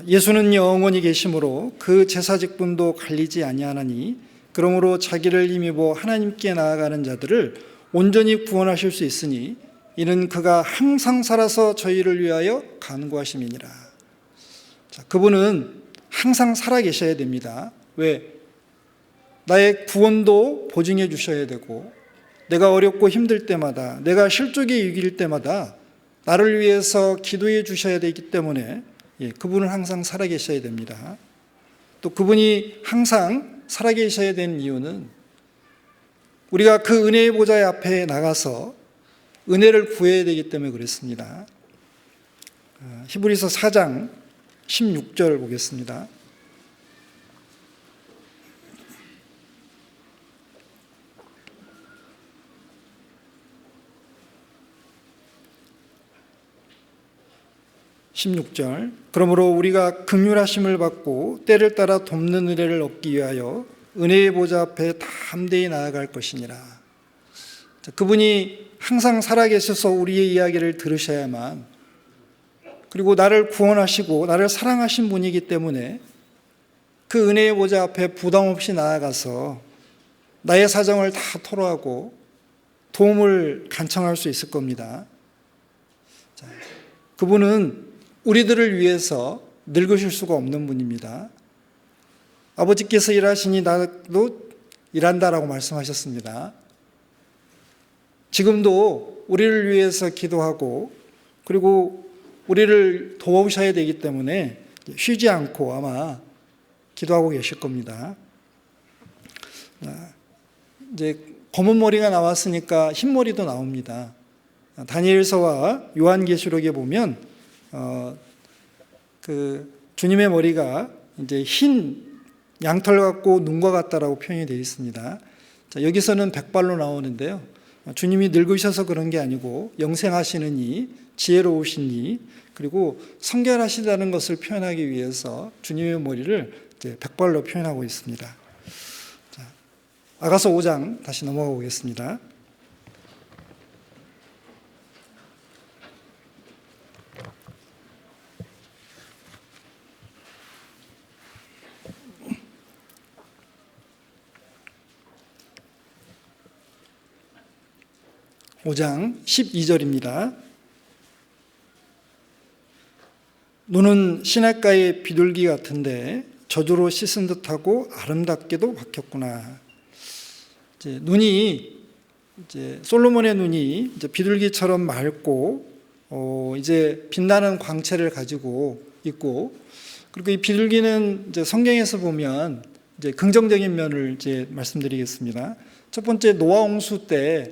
Speaker 1: 예수는 영원히 계심으로 그 제사직분도 갈리지 아니하나니 그러므로 자기를 힘입어 하나님께 나아가는 자들을 온전히 구원하실 수 있으니 이는 그가 항상 살아서 저희를 위하여 간구하심이니라. 자, 그분은 항상 살아계셔야 됩니다. 왜? 나의 구원도 보증해 주셔야 되고 내가 어렵고 힘들 때마다 내가 실족에 이길 때마다 나를 위해서 기도해 주셔야 되기 때문에 그분은 항상 살아계셔야 됩니다. 또 그분이 항상 살아계셔야 되는 이유는 우리가 그 은혜의 보좌 앞에 나가서 은혜를 구해야 되기 때문에 그렇습니다. 히브리서 4장 16절 보겠습니다. 그러므로 우리가 긍휼하심을 받고 때를 따라 돕는 은혜를 얻기 위하여 은혜의 보좌 앞에 담대히 나아갈 것이니라. 그분이 항상 살아계셔서 우리의 이야기를 들으셔야만, 그리고 나를 구원하시고 나를 사랑하신 분이기 때문에 그 은혜의 보좌 앞에 부담 없이 나아가서 나의 사정을 다 토로하고 도움을 간청할 수 있을 겁니다. 그분은 우리들을 위해서 늙으실 수가 없는 분입니다. 아버지께서 일하시니 나도 일한다라고 말씀하셨습니다. 지금도 우리를 위해서 기도하고 그리고 우리를 도우셔야 되기 때문에 쉬지 않고 아마 기도하고 계실 겁니다. 이제 검은 머리가 나왔으니까 흰 머리도 나옵니다. 다니엘서와 요한계시록에 보면 그 주님의 머리가 이제 흰 양털 같고 눈과 같다라고 표현이 되어 있습니다. 자, 여기서는 백발로 나오는데요. 주님이 늙으셔서 그런 게 아니고 영생하시느니 지혜로우시니 그리고 성결하시다는 것을 표현하기 위해서 주님의 머리를 이제 백발로 표현하고 있습니다. 자, 아가서 5장 다시 넘어가 보겠습니다. (5장) 12절입니다. 눈은 시냇가의 비둘기 같은데 저주로 씻은 듯하고 아름답게도 바뀌었구나. 눈이 솔로몬의 눈이 이제 비둘기처럼 맑고 이제 빛나는 광채를 가지고 있고, 그리고 이 비둘기는 이제 성경에서 보면 이제 긍정적인 면을 이제 말씀드리겠습니다. 첫 번째, 노아 홍수 때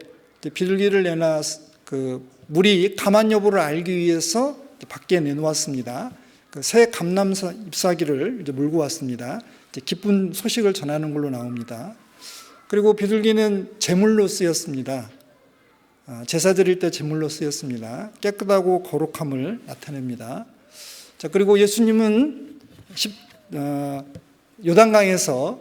Speaker 1: 비둘기를 내놔 그 물이 가만 여부를 알기 위해서 밖에 내놓았습니다. 그 새 감람 잎사귀를 이제 물고 왔습니다. 이제 기쁜 소식을 전하는 걸로 나옵니다. 그리고 비둘기는 제물로 쓰였습니다. 제사 드릴 때 제물로 쓰였습니다. 깨끗하고 거룩함을 나타냅니다. 자, 그리고 예수님은 요단강에서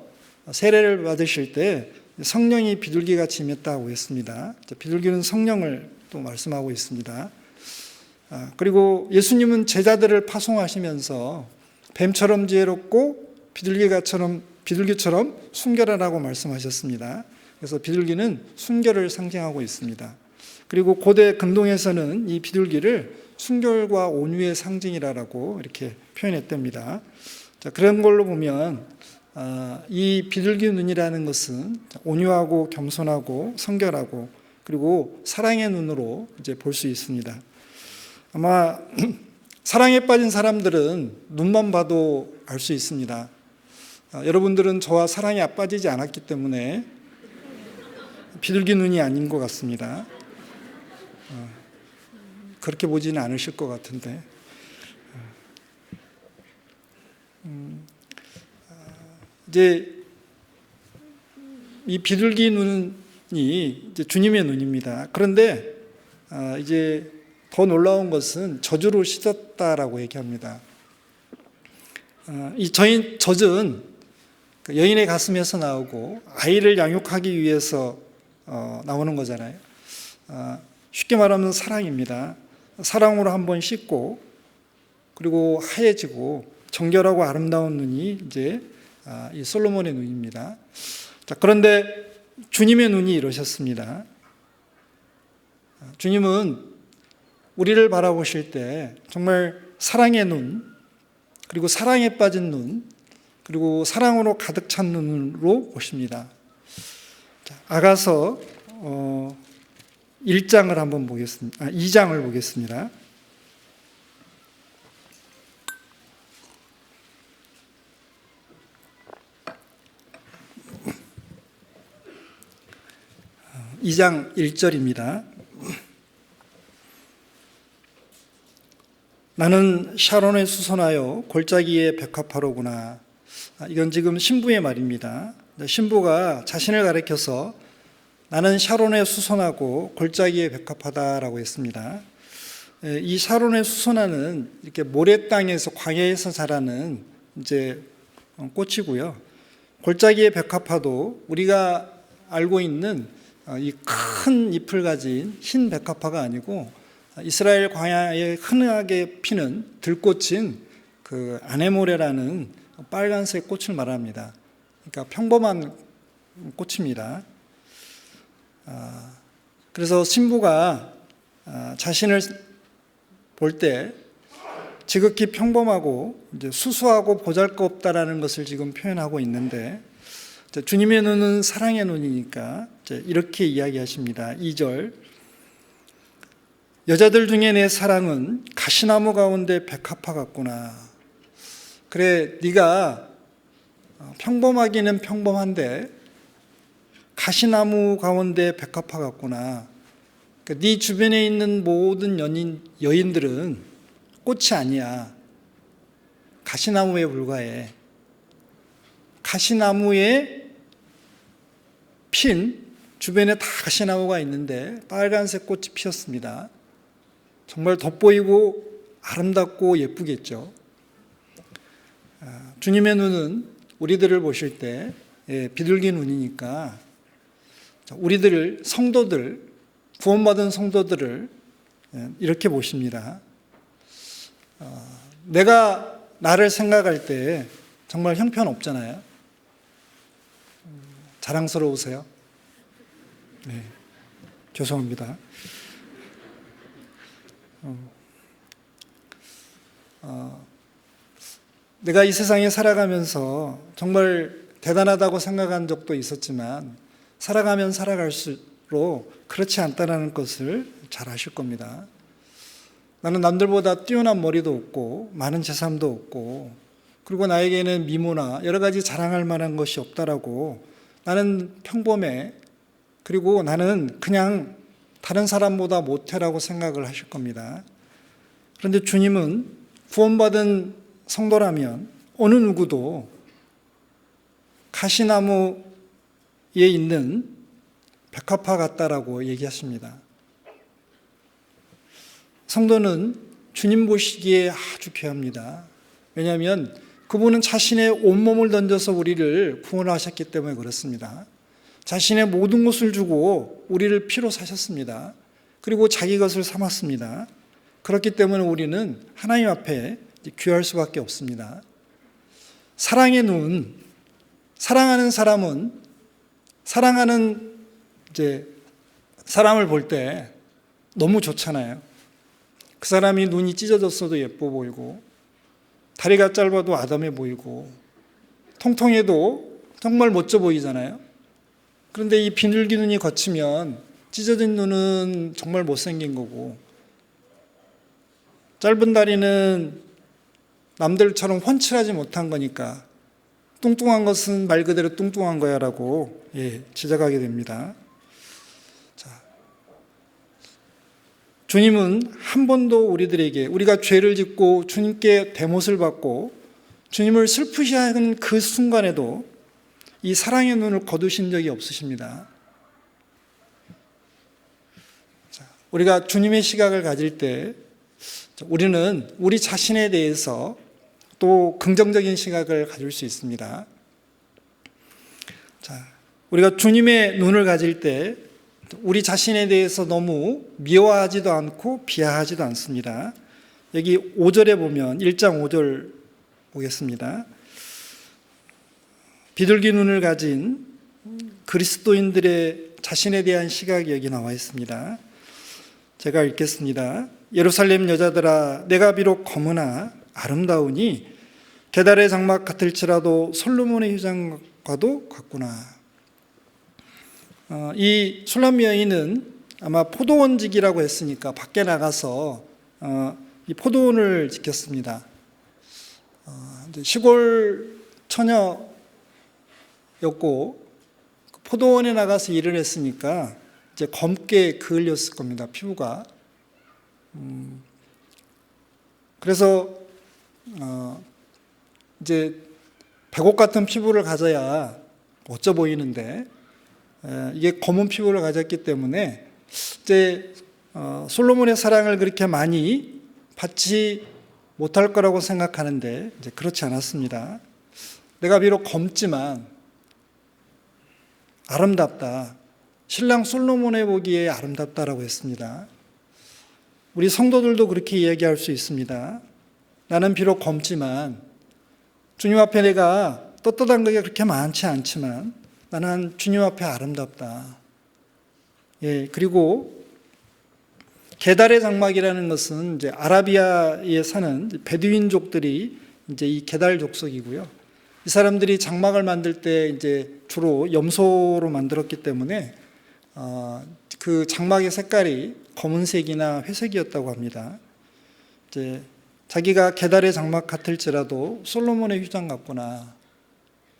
Speaker 1: 세례를 받으실 때 성령이 비둘기같이 임했다고 했습니다. 비둘기는 성령을 또 말씀하고 있습니다. 그리고 예수님은 제자들을 파송하시면서 뱀처럼 지혜롭고 비둘기처럼 순결하라고 말씀하셨습니다. 그래서 비둘기는 순결을 상징하고 있습니다. 그리고 고대 근동에서는 이 비둘기를 순결과 온유의 상징이라고 이렇게 표현했답니다. 자, 그런 걸로 보면 이 비둘기 눈이라는 것은 온유하고 겸손하고 성결하고 그리고 사랑의 눈으로 이제 볼 수 있습니다. 아마 사랑에 빠진 사람들은 눈만 봐도 알 수 있습니다. 여러분들은 저와 사랑에 빠지지 않았기 때문에 비둘기 눈이 아닌 것 같습니다. 그렇게 보지는 않으실 것 같은데. 이제 이 비둘기 눈이 이제 주님의 눈입니다. 그런데 이제 더 놀라운 것은 저주로 씻었다라고 얘기합니다. 이 젖은 여인의 가슴에서 나오고 아이를 양육하기 위해서 나오는 거잖아요. 쉽게 말하면 사랑입니다. 사랑으로 한번 씻고 그리고 하얘지고 정결하고 아름다운 눈이 이제 이 솔로몬의 눈입니다. 자, 그런데 주님의 눈이 이러셨습니다. 주님은 우리를 바라보실 때 정말 사랑의 눈, 그리고 사랑에 빠진 눈, 그리고 사랑으로 가득 찬 눈으로 보십니다. 자, 아가서 1장을 한번 보겠습니다. 2장을 보겠습니다. (2장) 1절입니다. 나는 샤론에 수선하여 골짜기에 백합화로구나. 이건 지금 신부의 말입니다. 신부가 자신을 가리켜서 나는 샤론에 수선하고 골짜기에 백합하다라고 했습니다. 이 샤론에 수선하는 이렇게 모래 땅에서 광야에서 자라는 이제 꽃이고요. 골짜기에 백합화도 우리가 알고 있는 이 큰 잎을 가진 흰 백합화가 아니고 이스라엘 광야에 흔하게 피는 들꽃인 그 아네모레라는 빨간색 꽃을 말합니다. 그러니까 평범한 꽃입니다. 그래서 신부가 자신을 볼 때 지극히 평범하고 이제 수수하고 보잘것없다라는 것을 지금 표현하고 있는데, 주님의 눈은 사랑의 눈이니까 이렇게 이야기하십니다. 2절, 여자들 중에 내 사랑은 가시나무 가운데 백합화 같구나. 그래, 네가 평범하기는 평범한데 가시나무 가운데 백합화 같구나. 그러니까 네 주변에 있는 모든 여인들은 꽃이 아니야. 가시나무에 불과해. 가시나무에 핀 주변에 다 가시나무가 있는데 빨간색 꽃이 피었습니다. 정말 돋보이고 아름답고 예쁘겠죠. 주님의 눈은 우리들을 보실 때 비둘기 눈이니까 우리들을 성도들, 구원받은 성도들을 이렇게 보십니다. 내가 나를 생각할 때 정말 형편없잖아요. 자랑스러우세요? 네, 죄송합니다. 내가 이 세상에 살아가면서 정말 대단하다고 생각한 적도 있었지만 살아가면 살아갈수록 그렇지 않다는 것을 잘 아실 겁니다. 나는 남들보다 뛰어난 머리도 없고 많은 재산도 없고 그리고 나에게는 미모나 여러 가지 자랑할 만한 것이 없다라고 나는 평범해. 그리고 나는 그냥 다른 사람보다 못해라고 생각을 하실 겁니다. 그런데 주님은 구원받은 성도라면 어느 누구도 가시나무에 있는 백합화 같다라고 얘기하십니다. 성도는 주님 보시기에 아주 귀합니다. 왜냐하면 그분은 자신의 온몸을 던져서 우리를 구원하셨기 때문에 그렇습니다. 자신의 모든 것을 주고 우리를 피로 사셨습니다. 그리고 자기 것을 삼았습니다. 그렇기 때문에 우리는 하나님 앞에 귀할 수밖에 없습니다. 사랑의 눈, 사랑하는 사람은 사랑하는 사람을 볼 때 너무 좋잖아요. 그 사람이 눈이 찢어졌어도 예뻐 보이고 다리가 짧아도 아담해 보이고 통통해도 정말 멋져 보이잖아요. 그런데 이 비둘기 눈이 거치면 찢어진 눈은 정말 못생긴 거고 짧은 다리는 남들처럼 훤칠하지 못한 거니까 뚱뚱한 것은 말 그대로 뚱뚱한 거야 라고 지적하게 됩니다. 자, 주님은 한 번도 우리들에게 우리가 죄를 짓고 주님께 대못을 받고 주님을 슬프시하는 그 순간에도 이 사랑의 눈을 거두신 적이 없으십니다. 자, 우리가 주님의 시각을 가질 때 우리는 우리 자신에 대해서 또 긍정적인 시각을 가질 수 있습니다. 자, 우리가 주님의 눈을 가질 때 우리 자신에 대해서 너무 미워하지도 않고 비하하지도 않습니다. 여기 5절에 보면 1장 5절 보겠습니다. 비둘기 눈을 가진 그리스도인들의 자신에 대한 시각이 여기 나와 있습니다. 제가 읽겠습니다. 예루살렘 여자들아, 내가 비록 검으나 아름다우니 게달의 장막 같을지라도 솔로몬의 휴장과도 같구나. 이 술람 여인은 아마 포도원직이라고 했으니까 밖에 나가서 이 포도원을 지켰습니다. 시골 처녀였고 포도원에 나가서 일을 했으니까 이제 검게 그을렸을 겁니다. 피부가. 그래서 이제 백옥 같은 피부를 가져야 멋져 보이는데 이게 검은 피부를 가졌기 때문에 이제 솔로몬의 사랑을 그렇게 많이 받지 못할 거라고 생각하는데 이제 그렇지 않았습니다. 내가 비록 검지만 아름답다. 신랑 솔로몬의 보기에 아름답다라고 했습니다. 우리 성도들도 그렇게 이야기할 수 있습니다. 나는 비록 검지만 주님 앞에 내가 떳떳한 게 그렇게 많지 않지만 나는 주님 앞에 아름답다. 그리고 게달의 장막이라는 것은 이제 아라비아에 사는 베두인족들이 이제 이 게달 족속이고요. 이 사람들이 장막을 만들 때 이제 주로 염소로 만들었기 때문에 그 장막의 색깔이 검은색이나 회색이었다고 합니다. 이제 자기가 게달의 장막 같을지라도 솔로몬의 휴장 같구나.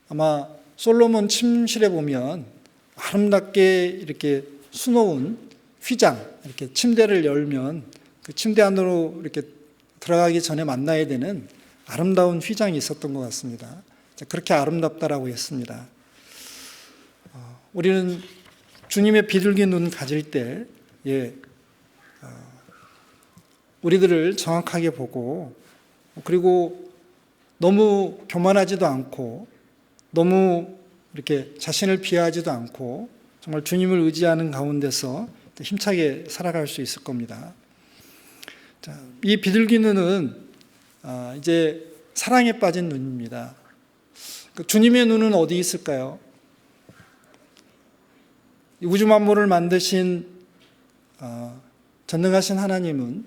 Speaker 1: 아마 솔로몬 침실에 보면 아름답게 이렇게 수놓은 휘장, 이렇게 침대를 열면 그 침대 안으로 이렇게 들어가기 전에 만나야 되는 아름다운 휘장이 있었던 것 같습니다. 그렇게 아름답다라고 했습니다. 우리는 주님의 비둘기 눈 가질 때, 우리들을 정확하게 보고, 그리고 너무 교만하지도 않고, 너무 이렇게 자신을 비하하지도 않고, 정말 주님을 의지하는 가운데서 힘차게 살아갈 수 있을 겁니다. 자, 이 비둘기 눈은 이제 사랑에 빠진 눈입니다. 주님의 눈은 어디 있을까요? 우주 만물을 만드신 전능하신 하나님은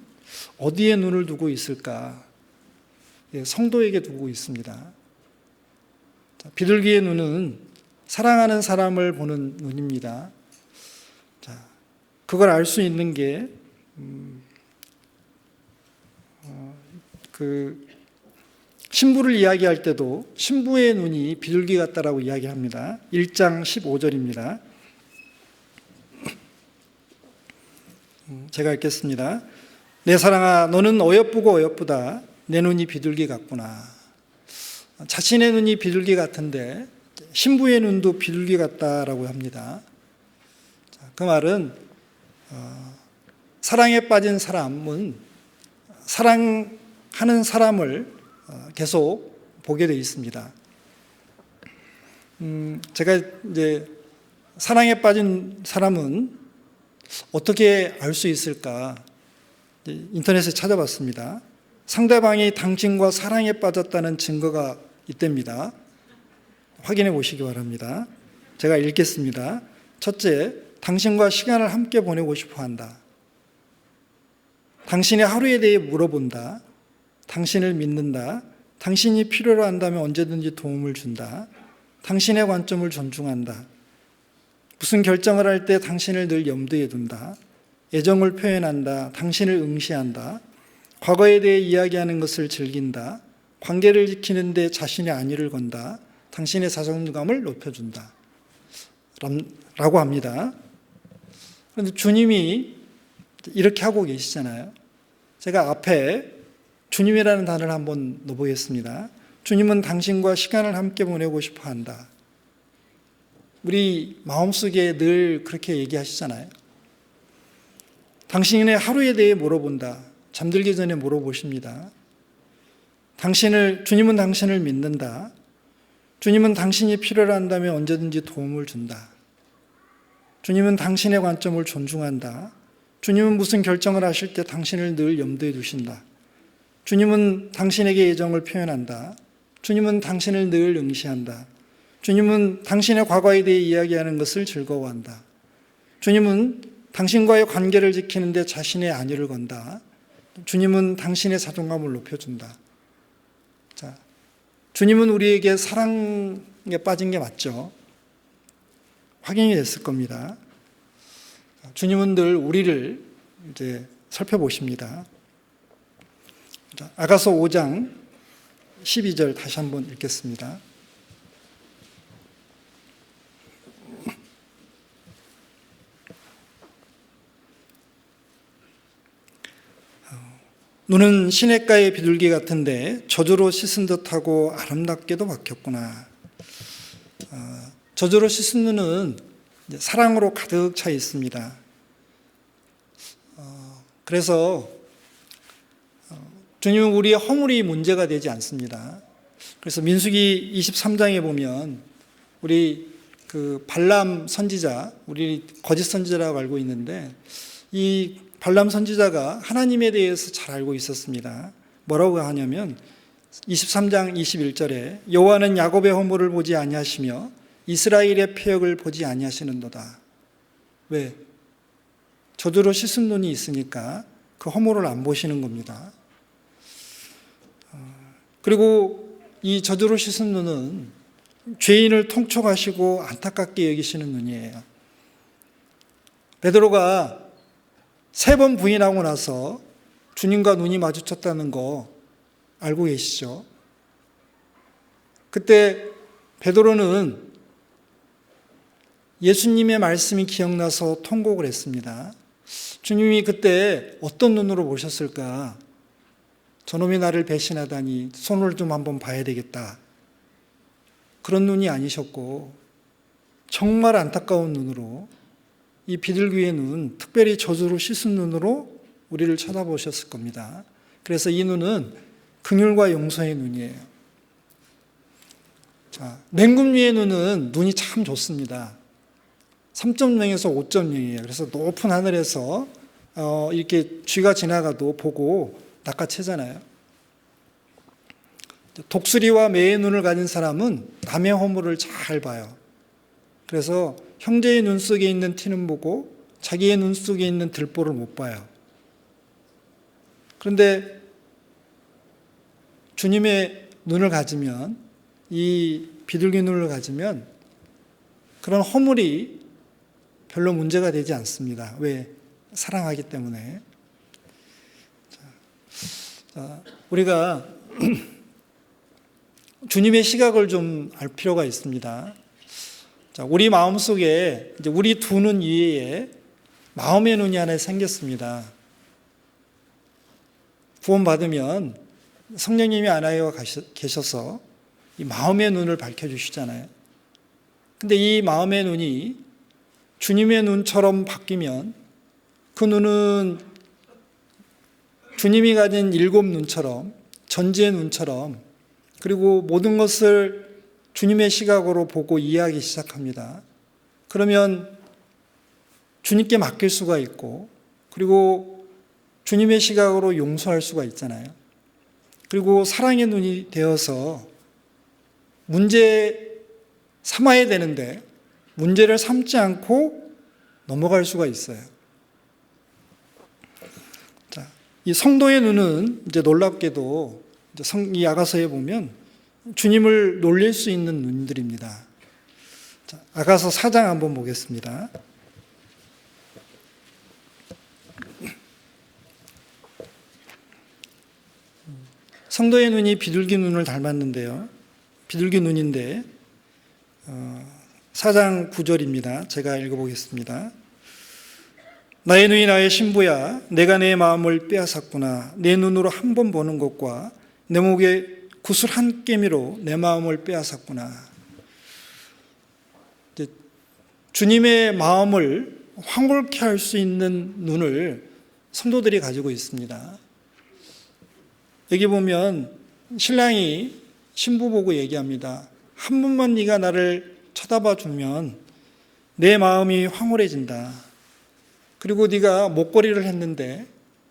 Speaker 1: 어디에 눈을 두고 있을까? 성도에게 두고 있습니다. 비둘기의 눈은 사랑하는 사람을 보는 눈입니다. 자, 그걸 알 수 있는 게 신부를 이야기할 때도 신부의 눈이 비둘기 같다라고 이야기합니다. 1장 15절입니다. 제가 읽겠습니다. 내 사랑아, 너는 어여쁘고 어여쁘다. 내 눈이 비둘기 같구나. 자신의 눈이 비둘기 같은데 신부의 눈도 비둘기 같다라고 합니다. 그 말은 사랑에 빠진 사람은 사랑하는 사람을 계속 보게 되어 있습니다. 제가 이제 사랑에 빠진 사람은 어떻게 알 수 있을까? 인터넷에 찾아봤습니다. 상대방이 당신과 사랑에 빠졌다는 증거가 있답니다. 확인해 보시기 바랍니다. 제가 읽겠습니다. 첫째, 당신과 시간을 함께 보내고 싶어 한다. 당신의 하루에 대해 물어본다. 당신을 믿는다. 당신이 필요로 한다면 언제든지 도움을 준다. 당신의 관점을 존중한다. 무슨 결정을 할 때 당신을 늘 염두에 둔다. 애정을 표현한다. 당신을 응시한다. 과거에 대해 이야기하는 것을 즐긴다. 관계를 지키는 데 자신의 안위를 건다. 당신의 자존감을 높여준다. 라고 합니다. 그런데 주님이 이렇게 하고 계시잖아요. 제가 앞에 주님이라는 단어를 한번 넣어보겠습니다. 주님은 당신과 시간을 함께 보내고 싶어 한다. 우리 마음속에 늘 그렇게 얘기하시잖아요. 당신의 하루에 대해 물어본다. 잠들기 전에 물어보십니다. 주님은 당신을 믿는다. 주님은 당신이 필요로 한다면 언제든지 도움을 준다. 주님은 당신의 관점을 존중한다. 주님은 무슨 결정을 하실 때 당신을 늘 염두에 두신다. 주님은 당신에게 애정을 표현한다. 주님은 당신을 늘 응시한다. 주님은 당신의 과거에 대해 이야기하는 것을 즐거워한다. 주님은 당신과의 관계를 지키는 데 자신의 안위를 건다. 주님은 당신의 자존감을 높여준다. 자, 주님은 우리에게 사랑에 빠진 게 맞죠? 확인이 됐을 겁니다. 주님은 늘 우리를 이제 살펴보십니다. 자, 아가서 5장 12절 다시 한번 읽겠습니다. 눈은 시냇가의 비둘기 같은데 저주로 씻은 듯하고 아름답게도 박혔구나. 저주로 씻은 눈은 사랑으로 가득 차 있습니다. 그래서 주님은 우리의 허물이 문제가 되지 않습니다. 그래서 민수기 23장에 보면 우리 발람 선지자, 우리 거짓 선지자라고 알고 있는데 이 발람 선지자가 하나님에 대해서 잘 알고 있었습니다. 뭐라고 하냐면 23장 21절에 여호와는 야곱의 허물을 보지 아니하시며 이스라엘의 패역을 보지 아니하시는도다. 왜? 저주로 씻은 눈이 있으니까 그 허물을 안 보시는 겁니다. 그리고 이 저주로 씻은 눈은 죄인을 통촉하시고 안타깝게 여기시는 눈이에요. 베드로가 3번 부인하고 나서 주님과 눈이 마주쳤다는 거 알고 계시죠? 그때 베드로는 예수님의 말씀이 기억나서 통곡을 했습니다. 주님이 그때 어떤 눈으로 보셨을까? 저놈이 나를 배신하다니 손을 좀 한번 봐야 되겠다. 그런 눈이 아니셨고 정말 안타까운 눈으로, 이 비둘기의 눈, 특별히 저주로 씻은 눈으로 우리를 쳐다보셨을 겁니다. 그래서 이 눈은 긍휼과 용서의 눈이에요. 자, 맹금류의 눈은 눈이 참 좋습니다. 3.0에서 5.0이에요. 그래서 높은 하늘에서 이렇게 쥐가 지나가도 보고 낚아채잖아요. 독수리와 매의 눈을 가진 사람은 남의 허물을 잘 봐요. 그래서 형제의 눈 속에 있는 티는 보고 자기의 눈 속에 있는 들보를 못 봐요. 그런데 주님의 눈을 가지면, 이 비둘기 눈을 가지면 그런 허물이 별로 문제가 되지 않습니다. 왜? 사랑하기 때문에. 자, 우리가 주님의 시각을 좀 알 필요가 있습니다. 자, 우리 마음속에 이제 우리 두 눈 위에 마음의 눈이 하나 생겼습니다. 구원받으면 성령님이 안에 계셔서 이 마음의 눈을 밝혀주시잖아요. 근데 이 마음의 눈이 주님의 눈처럼 바뀌면 그 눈은 주님이 가진 7 눈처럼, 전지의 눈처럼, 그리고 모든 것을 주님의 시각으로 보고 이해하기 시작합니다. 그러면 주님께 맡길 수가 있고, 그리고 주님의 시각으로 용서할 수가 있잖아요. 그리고 사랑의 눈이 되어서 문제 삼아야 되는데 문제를 삼지 않고 넘어갈 수가 있어요. 자, 이 성도의 눈은 이제 놀랍게도 이 아가서에 보면 주님을 놀릴 수 있는 눈들입니다. 자, 아가서 4장 한번 보겠습니다. 성도의 눈이 비둘기 눈을 닮았는데요. 비둘기 눈인데 4장 9절입니다. 제가 읽어보겠습니다. 나의 눈이 나의 신부야, 내가 내 마음을 빼앗았구나. 내 눈으로 한 번 보는 것과 내 목에 구슬 한 깨미로 내 마음을 빼앗았구나. 주님의 마음을 황홀케 할 수 있는 눈을 성도들이 가지고 있습니다. 여기 보면 신랑이 신부 보고 얘기합니다. 한 번만 네가 나를 쳐다봐 주면 내 마음이 황홀해진다. 그리고 네가 목걸이를 했는데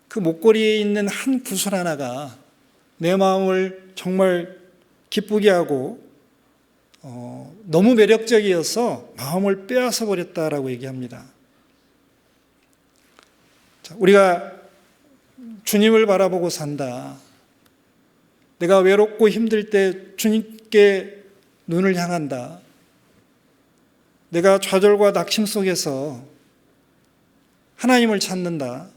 Speaker 1: 그 목걸이에 있는 한 구슬 하나가 내 마음을 정말 기쁘게 하고 너무 매력적이어서 마음을 빼앗아 버렸다라고 얘기합니다. 자, 우리가 주님을 바라보고 산다. 내가 외롭고 힘들 때 주님께 눈을 향한다. 내가 좌절과 낙심 속에서 하나님을 찾는다.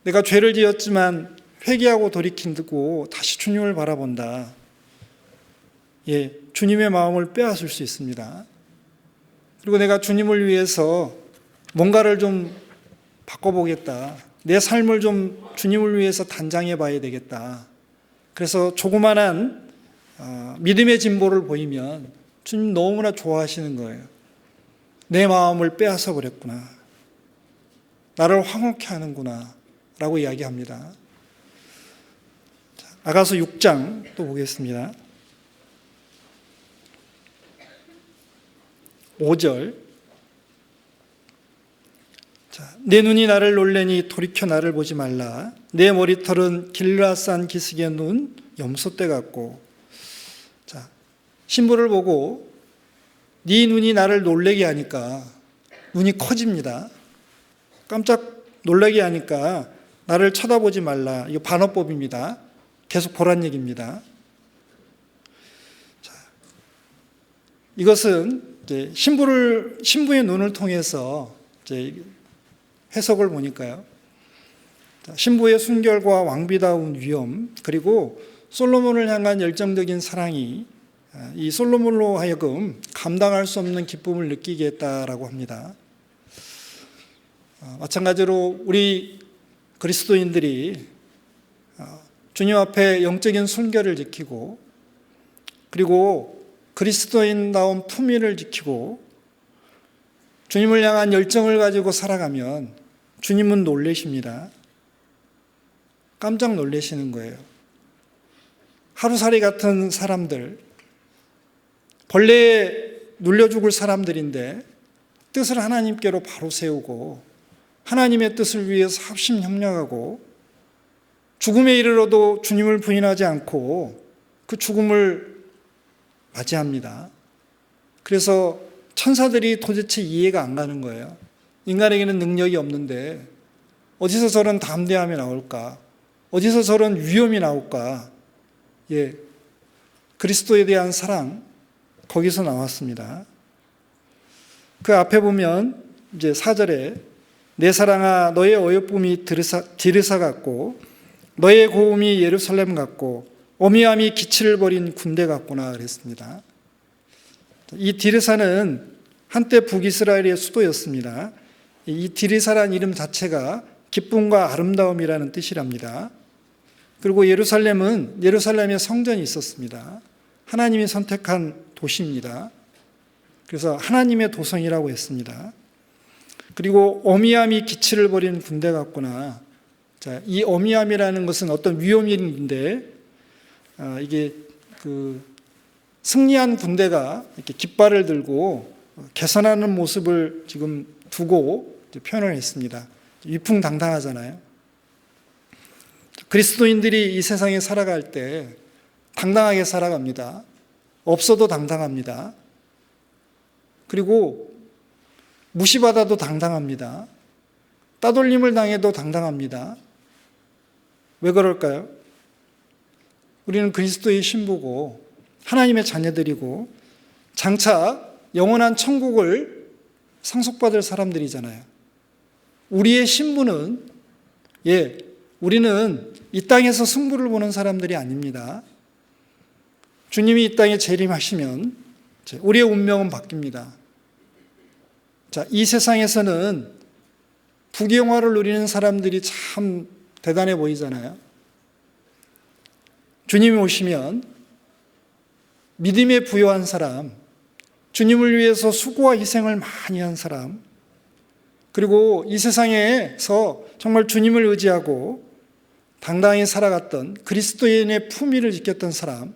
Speaker 1: 내가 죄를 지었지만 회개하고 돌이키고 다시 주님을 바라본다. 예, 주님의 마음을 빼앗을 수 있습니다. 그리고 내가 주님을 위해서 뭔가를 좀 바꿔보겠다. 내 삶을 좀 주님을 위해서 단장해 봐야 되겠다. 그래서 조그만한 믿음의 진보를 보이면 주님 너무나 좋아하시는 거예요. 내 마음을 빼앗아 버렸구나. 나를 황홀케 하는구나 라고 이야기합니다. 아가서 6장 또 보겠습니다. 5절. 자, 내 눈이 나를 놀래니 돌이켜 나를 보지 말라. 내 머리털은 길라산 기슭의 눈 염소떼 같고. 자, 신부를 보고 네 눈이 나를 놀래게 하니까 눈이 커집니다. 깜짝 놀라게 하니까 나를 쳐다보지 말라. 이거 반어법입니다. 계속 보란 얘기입니다. 자, 이것은 이제 신부의 눈을 통해서 이제 해석을 보니까요. 자, 신부의 순결과 왕비다운 위엄, 그리고 솔로몬을 향한 열정적인 사랑이 이 솔로몬으로 하여금 감당할 수 없는 기쁨을 느끼게 했다라고 합니다. 마찬가지로 우리 그리스도인들이 주님 앞에 영적인 순결을 지키고 그리고 그리스도인다운 품위를 지키고 주님을 향한 열정을 가지고 살아가면 주님은 놀라십니다. 깜짝 놀라시는 거예요. 하루살이 같은 사람들, 벌레에 눌려 죽을 사람들인데 뜻을 하나님께로 바로 세우고 하나님의 뜻을 위해서 합심협력하고 죽음에 이르러도 주님을 부인하지 않고 그 죽음을 맞이합니다. 그래서 천사들이 도대체 이해가 안 가는 거예요. 인간에게는 능력이 없는데 어디서 저런 담대함이 나올까? 어디서 저런 위엄이 나올까? 그리스도에 대한 사랑, 거기서 나왔습니다. 그 앞에 보면 이제 4절에 내 사랑아 너의 어여쁨이 디르사 같고 너의 고음이 예루살렘 같고 어미함이 기치를 벌인 군대 같구나 그랬습니다. 이 디르사는 한때 북이스라엘의 수도였습니다. 이 디르사라는 이름 자체가 기쁨과 아름다움이라는 뜻이랍니다. 그리고 예루살렘에 성전이 있었습니다. 하나님이 선택한 도시입니다. 그래서 하나님의 도성이라고 했습니다. 그리고 어미함이 기치를 벌인 군대 같구나. 자, 이 어미함이라는 것은 어떤 위험인데 이게 승리한 군대가 이렇게 깃발을 들고 개선하는 모습을 지금 두고 표현을 했습니다. 위풍당당하잖아요. 그리스도인들이 이 세상에 살아갈 때 당당하게 살아갑니다. 없어도 당당합니다. 그리고 무시받아도 당당합니다. 따돌림을 당해도 당당합니다. 왜 그럴까요? 우리는 그리스도의 신부고 하나님의 자녀들이고 장차 영원한 천국을 상속받을 사람들이잖아요. 우리의 신부는 우리는 이 땅에서 승부를 보는 사람들이 아닙니다. 주님이 이 땅에 재림하시면 우리의 운명은 바뀝니다. 자, 이 세상에서는 부귀영화를 누리는 사람들이 참 대단해 보이잖아요. 주님이 오시면 믿음에 부요한 사람, 주님을 위해서 수고와 희생을 많이 한 사람, 그리고 이 세상에서 정말 주님을 의지하고 당당히 살아갔던 그리스도인의 품위를 지켰던 사람,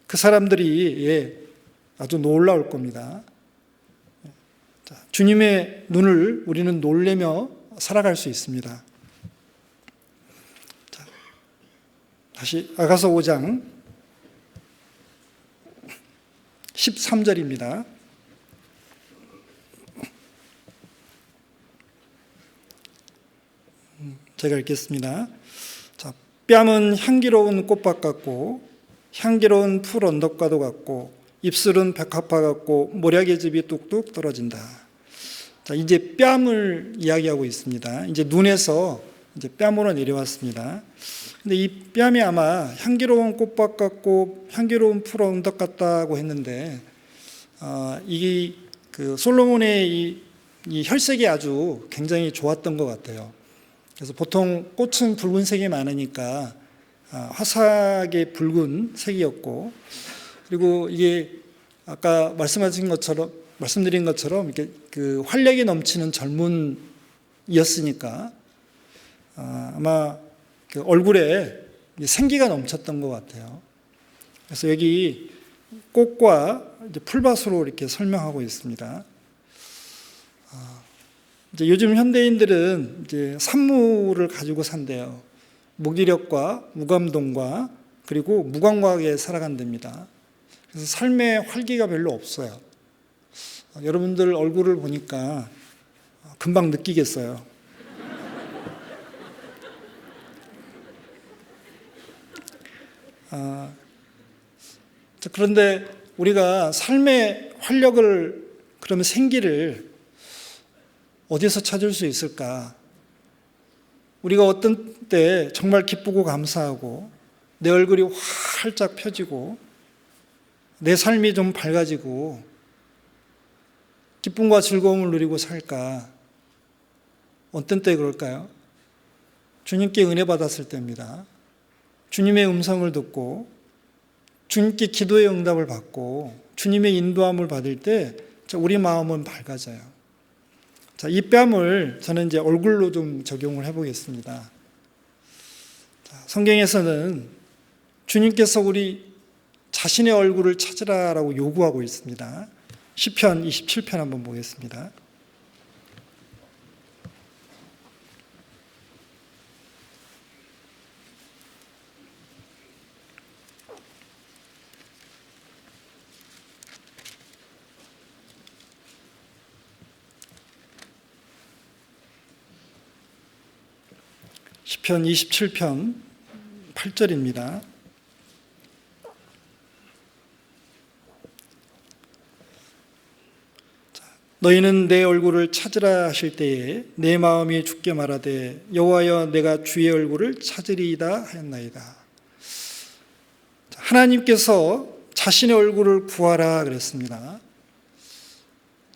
Speaker 1: 그 사람들이 아주 놀라울 겁니다. 주님의 눈을 우리는 놀래며 살아갈 수 있습니다. 자, 다시 아가서 5장 13절입니다. 제가 읽겠습니다. 자, 뺨은 향기로운 꽃밭 같고 향기로운 풀 언덕과도 같고 입술은 백합화 같고 모략의 즙이 뚝뚝 떨어진다. 자, 이제 뺨을 이야기하고 있습니다. 이제 눈에서 이제 뺨으로 내려왔습니다. 근데 이 뺨이 아마 향기로운 꽃밭 같고 향기로운 풀 언덕 같다고 했는데, 이 솔로몬의 이 혈색이 아주 굉장히 좋았던 것 같아요. 그래서 보통 꽃은 붉은색이 많으니까 화사하게 붉은 색이었고, 그리고 이게 아까 말씀드린 것처럼 이렇게 활력이 넘치는 젊은이었으니까 아마 얼굴에 생기가 넘쳤던 것 같아요. 그래서 여기 꽃과 이제 풀밭으로 이렇게 설명하고 있습니다. 이제 요즘 현대인들은 이제 산무를 가지고 산대요. 무기력과 무감동과 그리고 무감각에 살아간답니다. 그래서 삶에 활기가 별로 없어요. 여러분들 얼굴을 보니까 금방 느끼겠어요. 그런데 우리가 삶의 활력을, 그러면 생기를 어디서 찾을 수 있을까? 우리가 어떤 때 정말 기쁘고 감사하고 내 얼굴이 활짝 펴지고 내 삶이 좀 밝아지고 기쁨과 즐거움을 누리고 살까? 어떤 때 그럴까요? 주님께 은혜 받았을 때입니다. 주님의 음성을 듣고 주님께 기도의 응답을 받고 주님의 인도함을 받을 때 우리 마음은 밝아져요. 자, 이 뺨을 저는 이제 얼굴로 좀 적용을 해보겠습니다. 자, 성경에서는 주님께서 우리 자신의 얼굴을 찾으라라고 요구하고 있습니다. 시편 27편 한번 보겠습니다. 시편 27편 8절입니다. 너희는 내 얼굴을 찾으라 하실 때에 내 마음이 주께 말하되 여호와여 내가 주의 얼굴을 찾으리이다 하였나이다. 하나님께서 자신의 얼굴을 구하라 그랬습니다.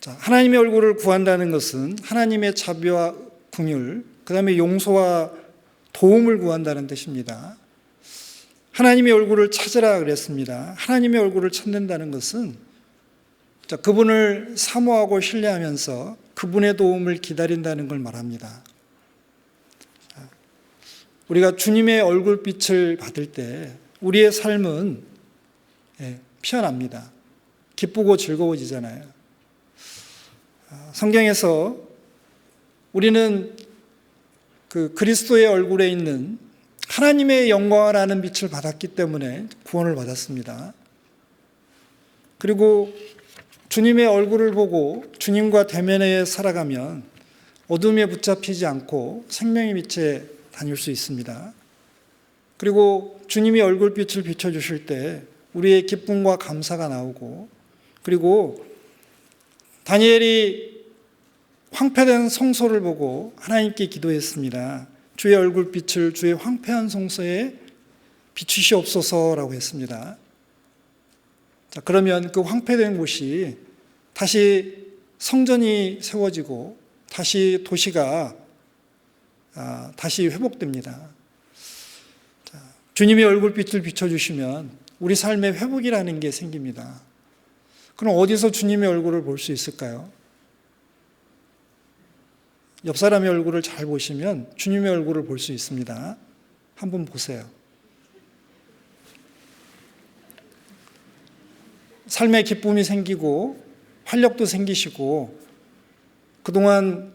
Speaker 1: 자, 하나님의 얼굴을 구한다는 것은 하나님의 자비와 긍휼, 그 다음에 용서와 도움을 구한다는 뜻입니다. 하나님의 얼굴을 찾으라 그랬습니다. 하나님의 얼굴을 찾는다는 것은 그분을 사모하고 신뢰하면서 그분의 도움을 기다린다는 걸 말합니다. 우리가 주님의 얼굴빛을 받을 때 우리의 삶은 피어납니다. 기쁘고 즐거워지잖아요. 성경에서 우리는 그 그리스도의 얼굴에 있는 하나님의 영광을 아는 빛을 받았기 때문에 구원을 받았습니다. 그리고 주님의 얼굴을 보고 주님과 대면해 살아가면 어둠에 붙잡히지 않고 생명의 빛에 다닐 수 있습니다. 그리고 주님이 얼굴빛을 비춰주실 때 우리의 기쁨과 감사가 나오고, 그리고 다니엘이 황폐된 성소를 보고 하나님께 기도했습니다. 주의 얼굴빛을 주의 황폐한 성소에 비추시옵소서라고 했습니다. 자, 그러면 그 황폐된 곳이 다시 성전이 세워지고 다시 도시가 다시 회복됩니다. 자, 주님의 얼굴빛을 비춰주시면 우리 삶에 회복이라는 게 생깁니다. 그럼 어디서 주님의 얼굴을 볼 수 있을까요? 옆 사람의 얼굴을 잘 보시면 주님의 얼굴을 볼 수 있습니다. 한번 보세요. 삶에 기쁨이 생기고 활력도 생기시고 그동안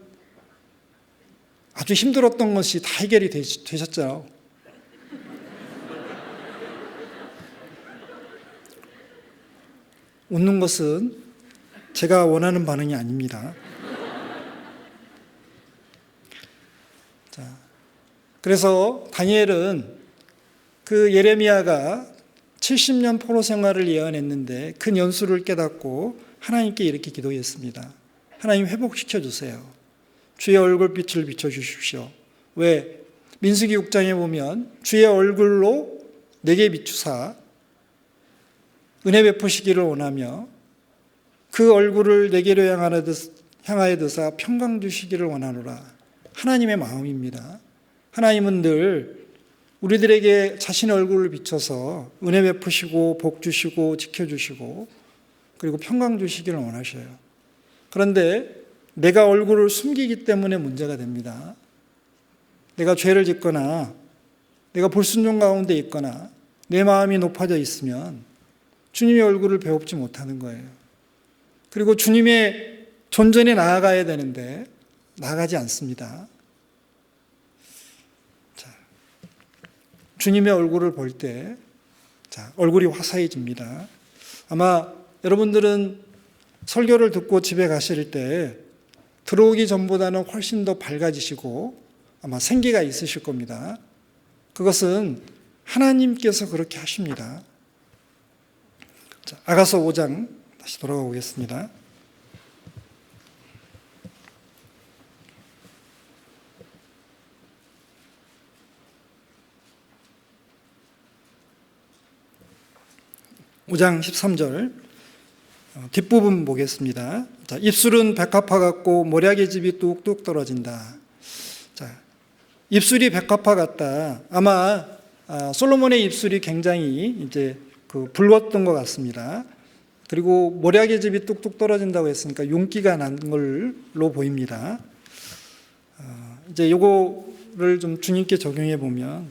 Speaker 1: 아주 힘들었던 것이 다 해결이 되셨죠. 웃는 것은 제가 원하는 반응이 아닙니다. 자, 그래서 다니엘은 그 예레미야가 70년 포로 생활을 예언했는데 그 연수를 깨닫고 하나님께 이렇게 기도했습니다. 하나님 회복시켜 주세요. 주의 얼굴빛을 비춰주십시오. 왜? 민수기 6장에 보면 주의 얼굴로 내게 비추사 은혜 베푸시기를 원하며 그 얼굴을 내게로 향하여 드사 평강 주시기를 원하노라. 하나님의 마음입니다. 하나님은 늘 우리들에게 자신의 얼굴을 비춰서 은혜 베푸시고 복 주시고 지켜주시고 그리고 평강 주시기를 원하셔요. 그런데 내가 얼굴을 숨기기 때문에 문제가 됩니다. 내가 죄를 짓거나 내가 불순종 가운데 있거나 내 마음이 높아져 있으면 주님의 얼굴을 배웁지 못하는 거예요. 그리고 주님의 존전에 나아가야 되는데 나아가지 않습니다. 주님의 얼굴을 볼 때 얼굴이 화사해집니다. 아마 여러분들은 설교를 듣고 집에 가실 때 들어오기 전보다는 훨씬 더 밝아지시고 아마 생기가 있으실 겁니다. 그것은 하나님께서 그렇게 하십니다. 아가서 5장 다시 돌아가 보겠습니다. 5장 13절 뒷부분 보겠습니다. 자, 입술은 백합화 같고 모략의 즙이 뚝뚝 떨어진다. 자, 입술이 백합화 같다. 아마 솔로몬의 입술이 굉장히 이제 붉었던 것 같습니다. 그리고 모략의 즙이 뚝뚝 떨어진다고 했으니까 윤기가 난 걸로 보입니다. 이제 요거를 좀 주님께 적용해 보면,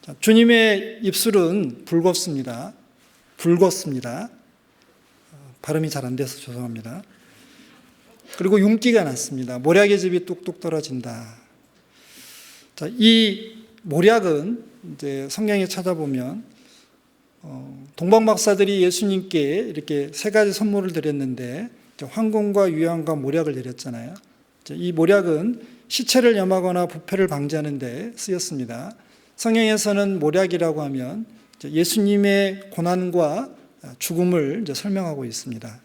Speaker 1: 자, 주님의 입술은 붉었습니다. 발음이 잘 안 돼서 죄송합니다. 그리고 윤기가 났습니다. 모략의 즙이 뚝뚝 떨어진다. 자, 이 모략은 이제 성경에 찾아보면 동방 박사들이 예수님께 이렇게 세 가지 선물을 드렸는데 황금과 유향과 모략을 드렸잖아요. 이 모략은 시체를 염하거나 부패를 방지하는 데 쓰였습니다. 성경에서는 모략이라고 하면 예수님의 고난과 죽음을 이제 설명하고 있습니다.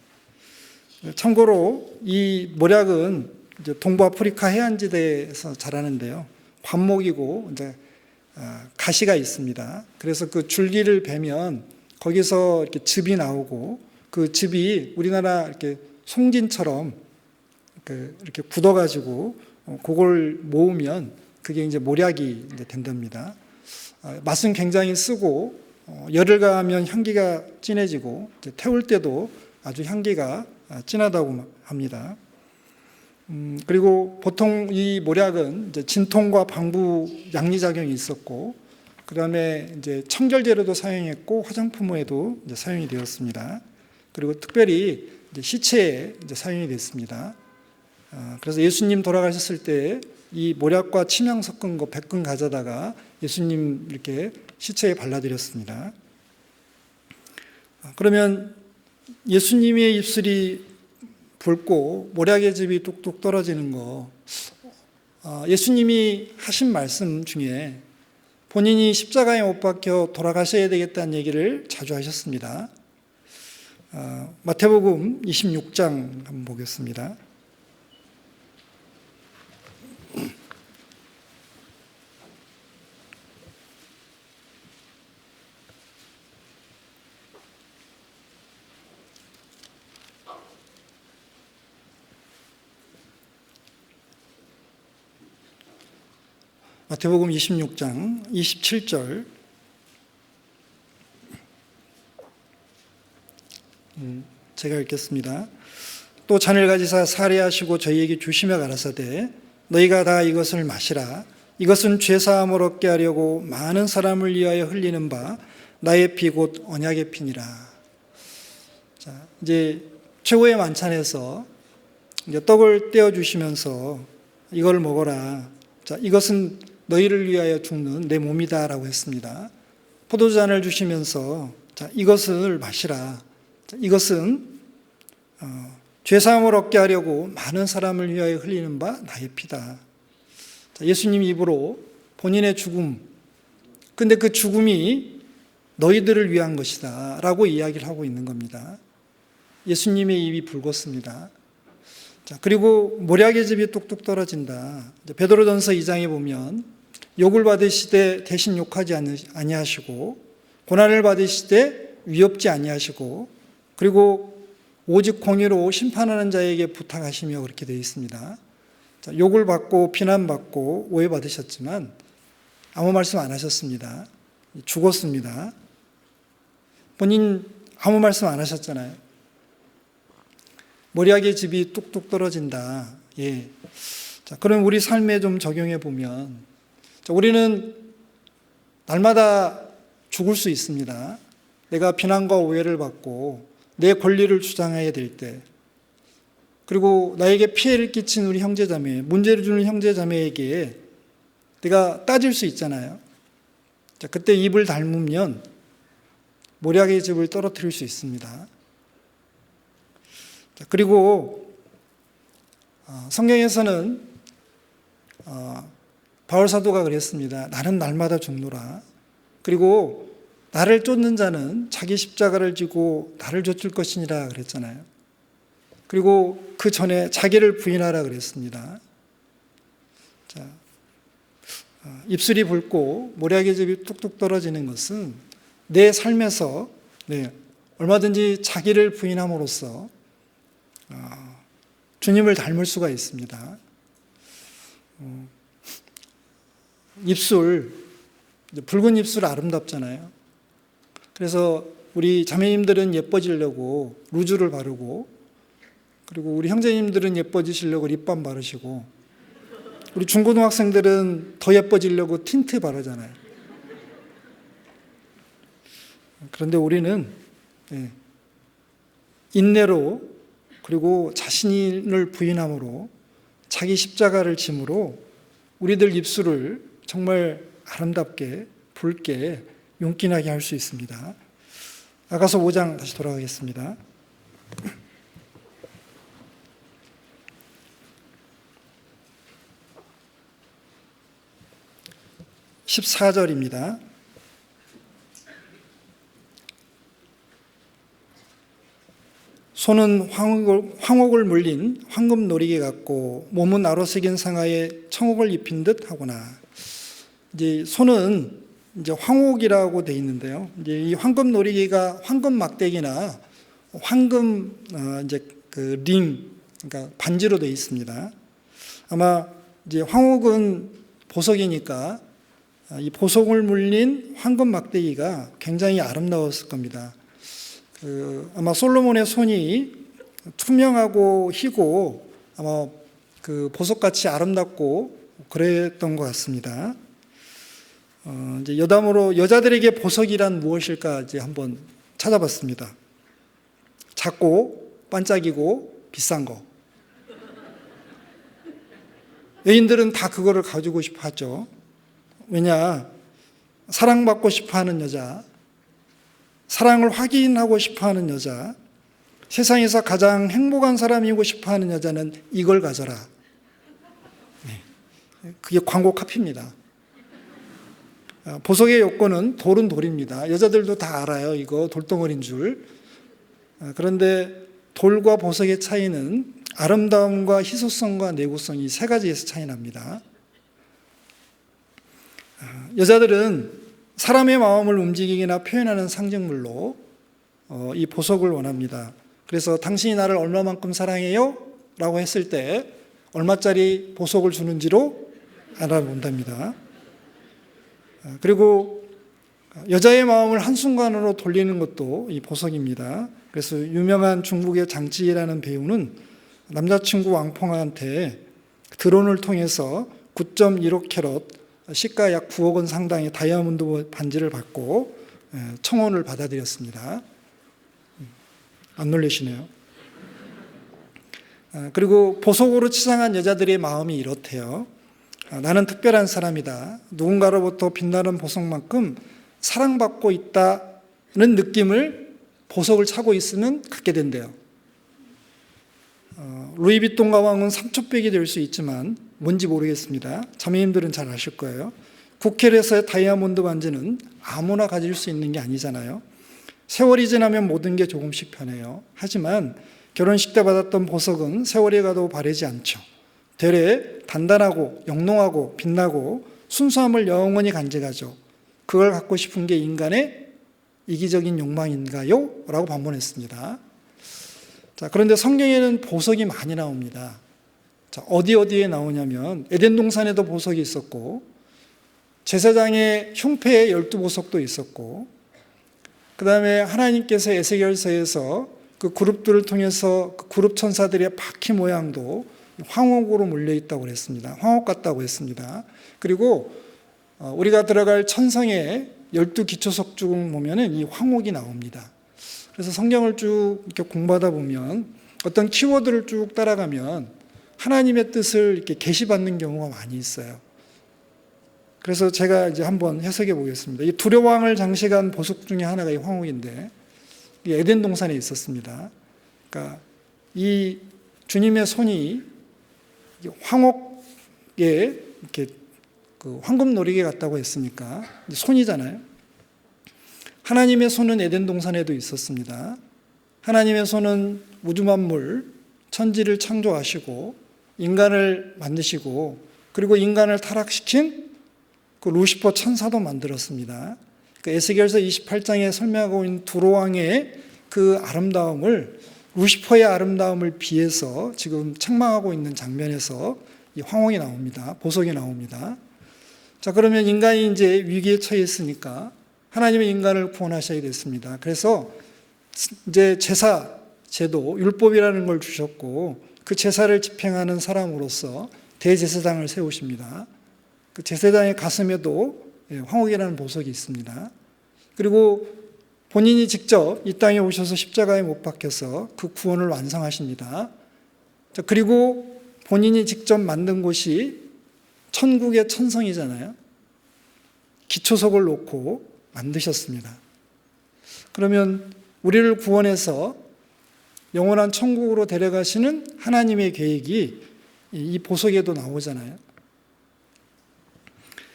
Speaker 1: 참고로 이 모략은 이제 동부 아프리카 해안지대에서 자라는데요. 관목이고 이제 가시가 있습니다. 그래서 그 줄기를 베면 거기서 이렇게 즙이 나오고 그 즙이 우리나라 이렇게 송진처럼 이렇게 굳어가지고 그걸 모으면 그게 이제 모략이 이제 된답니다. 맛은 굉장히 쓰고 열을 가하면 향기가 진해지고 태울 때도 아주 향기가 진하다고 합니다. 그리고 보통 이 모략은 이제 진통과 방부 양리작용이 있었고, 그 다음에 이제 청결제로도 사용했고 화장품에도 이제 사용이 되었습니다. 그리고 특별히 이제 시체에 이제 사용이 됐습니다. 그래서 예수님 돌아가셨을 때 이 모략과 침향 섞은 거 100근 가져다가 예수님 이렇게 시체에 발라드렸습니다. 그러면 예수님의 입술이 붉고 모략의 즙이 뚝뚝 떨어지는 거, 예수님이 하신 말씀 중에 본인이 십자가에 못 박혀 돌아가셔야 되겠다는 얘기를 자주 하셨습니다. 마태복음 26장 한번 보겠습니다. 마태복음 26장 27절 제가 읽겠습니다. 또 잔을 가지사 살해하시고 저희에게 주시며 가라사대 너희가 다 이것을 마시라. 이것은 죄사함을 얻게 하려고 많은 사람을 위하여 흘리는 바 나의 피 곧 언약의 피니라. 자, 이제 최후의 만찬에서 이제 떡을 떼어 주시면서 이걸 먹어라. 자, 이것은 너희를 위하여 죽는 내 몸이다라고 했습니다. 포도잔을 주시면서 자, 이것을 마시라. 자, 이것은 죄사함을 얻게 하려고 많은 사람을 위하여 흘리는 바 나의 피다. 자, 예수님 입으로 본인의 죽음, 근데 그 죽음이 너희들을 위한 것이다 라고 이야기를 하고 있는 겁니다. 예수님의 입이 붉었습니다. 자, 그리고 모략의 즙이 뚝뚝 떨어진다. 베드로전서 2장에 보면 욕을 받으시되 대신 욕하지 아니하시고 고난을 받으시되 위협지 아니하시고 그리고 오직 공의로 심판하는 자에게 부탁하시며 그렇게 되어 있습니다. 자, 욕을 받고 비난받고 오해받으셨지만 아무 말씀 안 하셨습니다. 죽었습니다. 본인 아무 말씀 안 하셨잖아요. 모략의 즙이 뚝뚝 떨어진다. 예. 자, 그럼 우리 삶에 좀 적용해 보면, 자, 우리는 날마다 죽을 수 있습니다. 내가 비난과 오해를 받고 내 권리를 주장해야 될 때, 그리고 나에게 피해를 끼친 우리 형제자매, 문제를 주는 형제자매에게 내가 따질 수 있잖아요. 자, 그때 입을 닮으면 모략의 즙을 떨어뜨릴 수 있습니다. 자, 그리고 성경에서는 바울 사도가 그랬습니다. 나는 날마다 죽노라. 그리고 나를 쫓는 자는 자기 십자가를 지고 나를 쫓을 것이니라 그랬잖아요. 그리고 그 전에 자기를 부인하라 그랬습니다. 자, 입술이 붉고 모략의 즙이 뚝뚝 떨어지는 것은 내 삶에서 얼마든지 자기를 부인함으로써 주님을 닮을 수가 있습니다. 입술, 붉은 입술 아름답잖아요. 그래서 우리 자매님들은 예뻐지려고 루즈를 바르고, 그리고 우리 형제님들은 예뻐지시려고 립밤 바르시고, 우리 중고등학생들은 더 예뻐지려고 틴트 바르잖아요. 그런데 우리는 인내로, 그리고 자신을 부인함으로, 자기 십자가를 짐으로 우리들 입술을 정말 아름답게, 붉게, 윤기나게 할 수 있습니다. 아가서 5장 다시 돌아가겠습니다. 14절입니다. 손은 황옥을 물린 황금 놀이개 같고 몸은 아로새긴 상하에 청옥을 입힌 듯 하구나. 이제 손은 이제 황옥이라고 되어 있는데요. 이제 이 황금 놀이개가 황금 막대기나 황금 이제 그 링, 그러니까 반지로 되어 있습니다. 아마 이제 황옥은 보석이니까 이 보석을 물린 황금 막대기가 굉장히 아름다웠을 겁니다. 아마 솔로몬의 손이 투명하고 희고 아마 그 보석같이 아름답고 그랬던 것 같습니다. 이제 여담으로 여자들에게 보석이란 무엇일까 이제 한번 찾아봤습니다. 작고 반짝이고 비싼 거. 여인들은 다 그거를 가지고 싶어 하죠. 왜냐? 사랑받고 싶어 하는 여자, 사랑을 확인하고 싶어 하는 여자, 세상에서 가장 행복한 사람이고 싶어 하는 여자는 이걸 가져라. 그게 광고 카피입니다. 보석의 요건은 돌은 돌입니다. 여자들도 다 알아요. 이거 돌덩어리인 줄. 그런데 돌과 보석의 차이는 아름다움과 희소성과 내구성이 세 가지에서 차이 납니다. 여자들은 사람의 마음을 움직이거나 표현하는 상징물로 이 보석을 원합니다. 그래서 당신이 나를 얼마만큼 사랑해요? 라고 했을 때 얼마짜리 보석을 주는지로 알아본답니다. 그리고 여자의 마음을 한순간으로 돌리는 것도 이 보석입니다. 그래서 유명한 중국의 장찌라는 배우는 남자친구 왕펑한테 드론을 통해서 9.15캐럿 시가 약 9억 원 상당의 다이아몬드 반지를 받고 청혼을 받아들였습니다. 안 놀라시네요. 그리고 보석으로 치장한 여자들의 마음이 이렇대요. 나는 특별한 사람이다. 누군가로부터 빛나는 보석만큼 사랑받고 있다는 느낌을 보석을 차고 있으면 갖게 된대요. 루이비통 가방은 삼초백이 될 수 있지만 뭔지 모르겠습니다. 자매님들은 잘 아실 거예요. 9캐럿의 다이아몬드 반지는 아무나 가질 수 있는 게 아니잖아요. 세월이 지나면 모든 게 조금씩 변해요. 하지만 결혼식 때 받았던 보석은 세월이 가도 바래지 않죠. 되레 단단하고 영롱하고 빛나고 순수함을 영원히 간직하죠. 그걸 갖고 싶은 게 인간의 이기적인 욕망인가요? 라고 반문했습니다. 자, 그런데 성경에는 보석이 많이 나옵니다. 자, 어디에 나오냐면 에덴 동산에도 보석이 있었고 제사장의 흉패에 12보석도 있었고 그 다음에 하나님께서 에스겔서에서 그 그룹들을 통해서 그 그룹 천사들의 바퀴 모양도 황옥으로 물려있다고 그랬습니다. 황옥 같다고 했습니다. 그리고 우리가 들어갈 천성의 12기초석 중 보면은 이 황옥이 나옵니다. 그래서 성경을 쭉 이렇게 공부하다 보면 어떤 키워드를 쭉 따라가면 하나님의 뜻을 이렇게 계시받는 경우가 많이 있어요. 그래서 제가 이제 한번 해석해 보겠습니다. 이 두려왕을 장식한 보석 중에 하나가 이 황옥인데 이 에덴 동산에 있었습니다. 그러니까 이 주님의 손이 황옥에 이렇게 그 황금 놀이개 같다고 했으니까 손이잖아요. 하나님의 손은 에덴 동산에도 있었습니다. 하나님의 손은 우주 만물, 천지를 창조하시고 인간을 만드시고 그리고 인간을 타락시킨 그 루시퍼 천사도 만들었습니다. 그 에스겔서 28장에 설명하고 있는 두로왕의 그 아름다움을 루시퍼의 아름다움을 비해서 지금 책망하고 있는 장면에서 이 황홍이 나옵니다. 보석이 나옵니다. 자, 그러면 인간이 이제 위기에 처해 있으니까 하나님의 인간을 구원하셔야 됐습니다. 그래서 이제 제사, 제도, 율법이라는 걸 주셨고 그 제사를 집행하는 사람으로서 대제사장을 세우십니다. 그 제사장의 가슴에도 황옥이라는 보석이 있습니다. 그리고 본인이 직접 이 땅에 오셔서 십자가에 못 박혀서 그 구원을 완성하십니다. 그리고 본인이 직접 만든 곳이 천국의 천성이잖아요. 기초석을 놓고 만드셨습니다. 그러면 우리를 구원해서 영원한 천국으로 데려가시는 하나님의 계획이 이 보석에도 나오잖아요.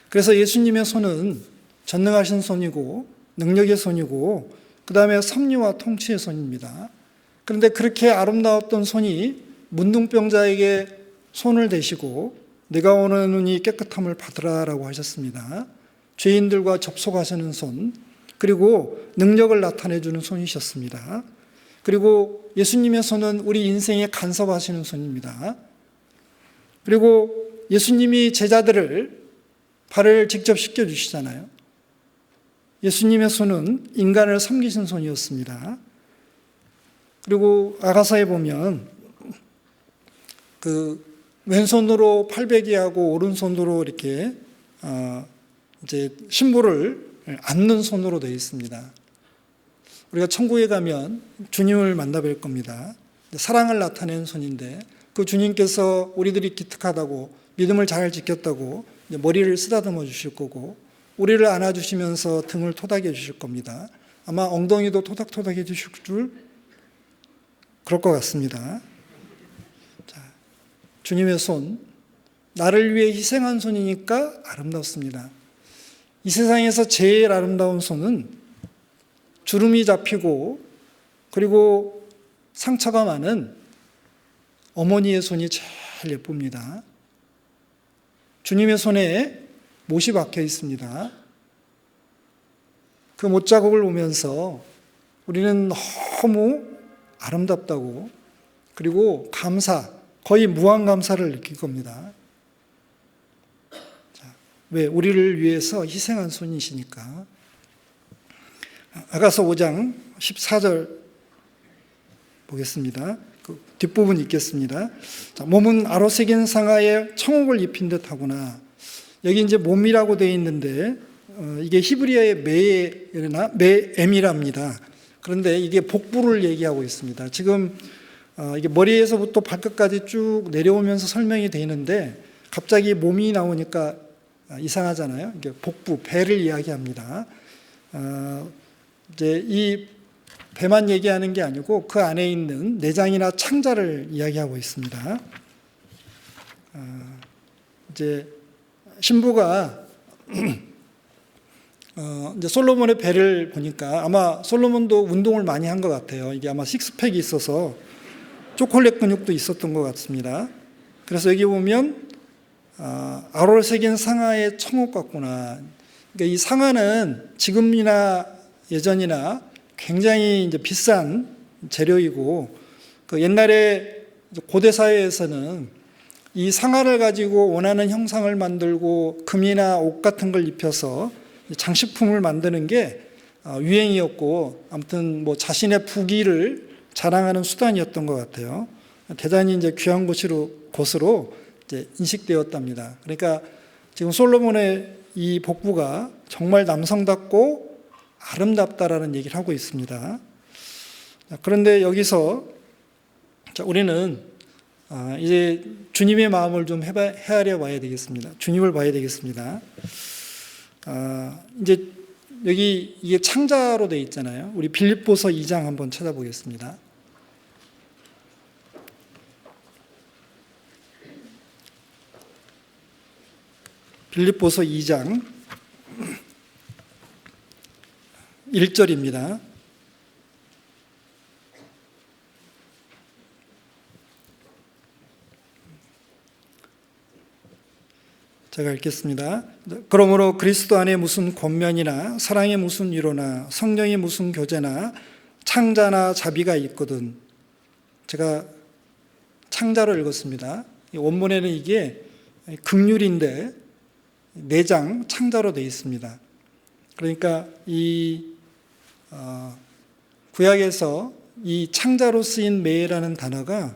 Speaker 1: 그래서 예수님의 손은 전능하신 손이고 능력의 손이고 그 다음에 섭리와 통치의 손입니다. 그런데 그렇게 아름다웠던 손이 문둥병자에게 손을 대시고 내가 원하노니 깨끗함을 받으라라고 하셨습니다. 죄인들과 접속하시는 손, 그리고 능력을 나타내주는 손이셨습니다. 그리고 예수님의 손은 우리 인생에 간섭하시는 손입니다. 그리고 예수님이 제자들을 발을 직접 씻겨주시잖아요. 예수님의 손은 인간을 섬기신 손이었습니다. 그리고 아가사에 보면 그 왼손으로 팔베기하고 오른손으로 이렇게 이제 신부를 안는 손으로 되어 있습니다. 우리가 천국에 가면 주님을 만나뵐 겁니다. 사랑을 나타내는 손인데 그 주님께서 우리들이 기특하다고 믿음을 잘 지켰다고 머리를 쓰다듬어 주실 거고 우리를 안아주시면서 등을 토닥여 주실 겁니다. 아마 엉덩이도 토닥토닥 해 주실 줄 그럴 것 같습니다. 자, 주님의 손, 나를 위해 희생한 손이니까 아름답습니다. 이 세상에서 제일 아름다운 손은 주름이 잡히고 그리고 상처가 많은 어머니의 손이 제일 예쁩니다. 주님의 손에 못이 박혀 있습니다. 그 못자국을 보면서 우리는 너무 아름답다고 그리고 감사, 거의 무한 감사를 느낄 겁니다. 자, 왜? 우리를 위해서 희생한 손이시니까. 아가서 5장 14절 보겠습니다. 그 뒷부분 읽겠습니다. 자, 몸은 아로새긴 상아에 청옥을 입힌 듯하구나. 여기 이제 몸이라고 되어 있는데 이게 히브리어의 메엠이랍니다. 그런데 이게 복부를 얘기하고 있습니다. 지금 이게 머리에서부터 발끝까지 쭉 내려오면서 설명이 되어 있는데 갑자기 몸이 나오니까 이상하잖아요. 이게 복부, 배를 이야기합니다. 이제 이 배만 얘기하는 게 아니고 그 안에 있는 내장이나 창자를 이야기하고 있습니다. 이제 신부가 이제 솔로몬의 배를 보니까 아마 솔로몬도 운동을 많이 한 것 같아요. 이게 아마 식스팩이 있어서 초콜릿 근육도 있었던 것 같습니다. 그래서 여기 보면 아로를 새긴 상아의 청옥 같구나. 그러니까 이 상아는 지금이나 예전이나 굉장히 이제 비싼 재료이고 그 옛날에 고대 사회에서는 이 상아를 가지고 원하는 형상을 만들고 금이나 옷 같은 걸 입혀서 장식품을 만드는 게 유행이었고 아무튼 뭐 자신의 부귀를 자랑하는 수단이었던 것 같아요. 대단히 이제 귀한 곳으로 이제 인식되었답니다. 그러니까 지금 솔로몬의 이 복부가 정말 남성답고 아름답다라는 얘기를 하고 있습니다. 그런데 여기서 우리는 이제 주님의 마음을 좀 헤아려 봐야 되겠습니다. 주님을 봐야 되겠습니다. 이제 여기 이게 창자로 되어 있잖아요. 우리 빌립보서 2장 한번 찾아보겠습니다. 빌립보서 2장 1절입니다. 제가 읽겠습니다. 그러므로 그리스도 안에 무슨 권면이나 사랑의 무슨 위로나 성령의 무슨 교제나 창자나 자비가 있거든. 제가 창자로 읽었습니다. 원문에는 이게 극률인데 내장 창자로 되어 있습니다. 그러니까 이 구약에서 이 창자로 쓰인 매라는 단어가